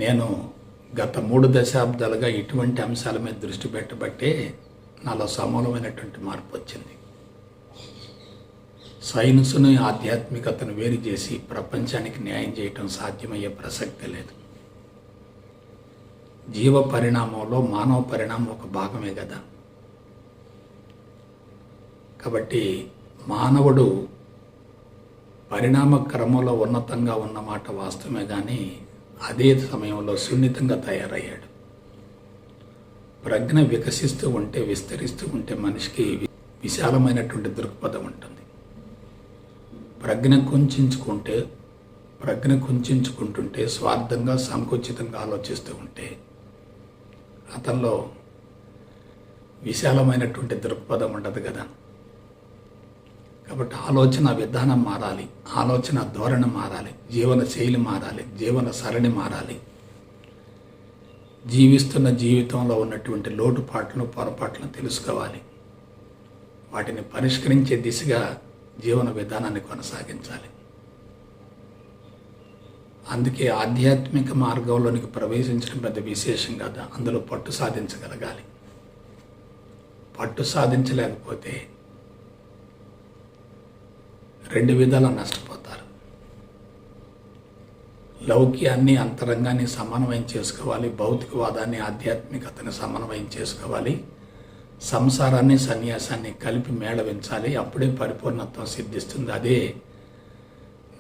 నేను గత 3 దశాబ్దాలుగా ఇటువంటి అంశాల మీద దృష్టి పెట్టబట్టే నాలో సమూలమైనటువంటి మార్పు వచ్చింది. సైన్సును ఆధ్యాత్మికతను వేరు చేసి ప్రపంచానికి న్యాయం చేయటం సాధ్యమయ్యే ప్రసక్తే లేదు. జీవ పరిణామంలో మానవ పరిణామం ఒక భాగమే కదా. కాబట్టి మానవుడు పరిణామ క్రమంలో ఉన్నతంగా ఉన్నమాట వాస్తవమే, కానీ అదే సమయంలో సున్నితంగా తయారయ్యాడు. ప్రజ్ఞ వికసిస్తూ ఉంటే, విస్తరిస్తూ ఉంటే మనిషికి విశాలమైనటువంటి దృక్పథం ఉంటుంది. ప్రజ్ఞ కుంచుకుంటుంటే స్వార్థంగా, సంకుచితంగా ఆలోచిస్తూ ఉంటే అతనిలో విశాలమైనటువంటి దృక్పథం ఉండదు కదా. కాబట్టి ఆలోచన విధానం మారాలి, ఆలోచన ధోరణి మారాలి, జీవన శైలి మారాలి, జీవన సరణి మారాలి. జీవిస్తున్న జీవితంలో ఉన్నటువంటి లోటుపాట్లను, పొరపాట్లను తెలుసుకోవాలి. వాటిని పరిష్కరించే దిశగా జీవన విధానాన్ని కొనసాగించాలి. అందుకే ఆధ్యాత్మిక మార్గంలోనికి ప్రవేశించడం పెద్ద విశేషం కాదు. అందులో పట్టు సాధించగలగాలి. పట్టు సాధించలేకపోతే 2 విధాలా నష్టపోతారు. లౌక్యాన్ని, అంతరంగాన్ని సమన్వయం చేసుకోవాలి. భౌతికవాదాన్ని, ఆధ్యాత్మికతని సమన్వయం చేసుకోవాలి. సంసారాన్ని, సన్యాసాన్ని కలిపి మేళవించాలి. అప్పుడే పరిపూర్ణత్వం సిద్ధిస్తుంది. అదే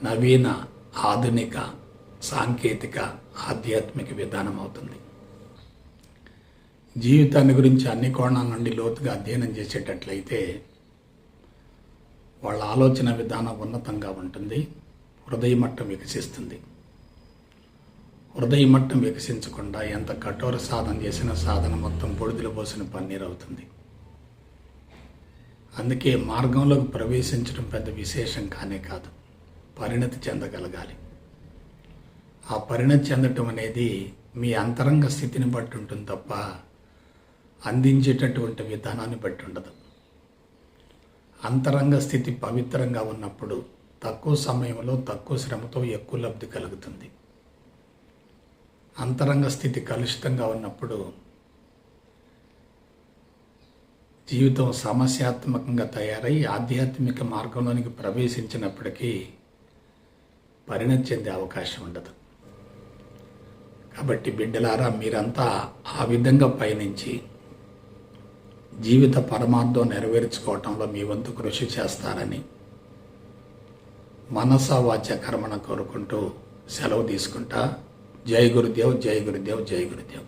నవీన, ఆధునిక, సాంకేతిక, ఆధ్యాత్మిక విధానం అవుతుంది. జీవితాన్ని గురించి అన్ని కోణాల నుండి లోతుగా అధ్యయనం చేసేటట్లయితే వాళ్ళ ఆలోచన విధానం ఉన్నతంగా ఉంటుంది. హృదయ మట్టం వికసిస్తుంది. హృదయ మట్టం వికసించకుండా ఎంత కఠోర సాధన చేసినా సాధన మొత్తం బొడిదలు పోసిన పన్నీరు అవుతుంది. అందుకే మార్గంలోకి ప్రవేశించడం పెద్ద విశేషం కానే కాదు. పరిణతి చెందగలగాలి. ఆ పరిణతి చెందటం అనేది మీ అంతరంగ స్థితిని బట్టి ఉంటుంది తప్ప అందించేటటువంటి విధానాన్ని బట్టి ఉండదు. అంతరంగ స్థితి పవిత్రంగా ఉన్నప్పుడు తక్కువ సమయంలో, తక్కువ శ్రమతో ఎక్కువ లబ్ధి కలుగుతుంది. అంతరంగ స్థితి కలుషితంగా ఉన్నప్పుడు జీవితం సమస్యాత్మకంగా తయారై ఆధ్యాత్మిక మార్గంలోనికి ప్రవేశించినప్పటికీ పరిణతి చెందే అవకాశం ఉండదు. కాబట్టి బిడ్డలారా, మీరంతా ఆ విధంగా పయనించి జీవిత పరమార్థం నెరవేర్చుకోవటంలో మీ వంతు కృషి చేస్తారని మనస వాచ కర్మణ కోరుకుంటూ సెలవు తీసుకుంటా. జై గురుదేవ్, జై గురుదేవ్, జై గురుదేవ్.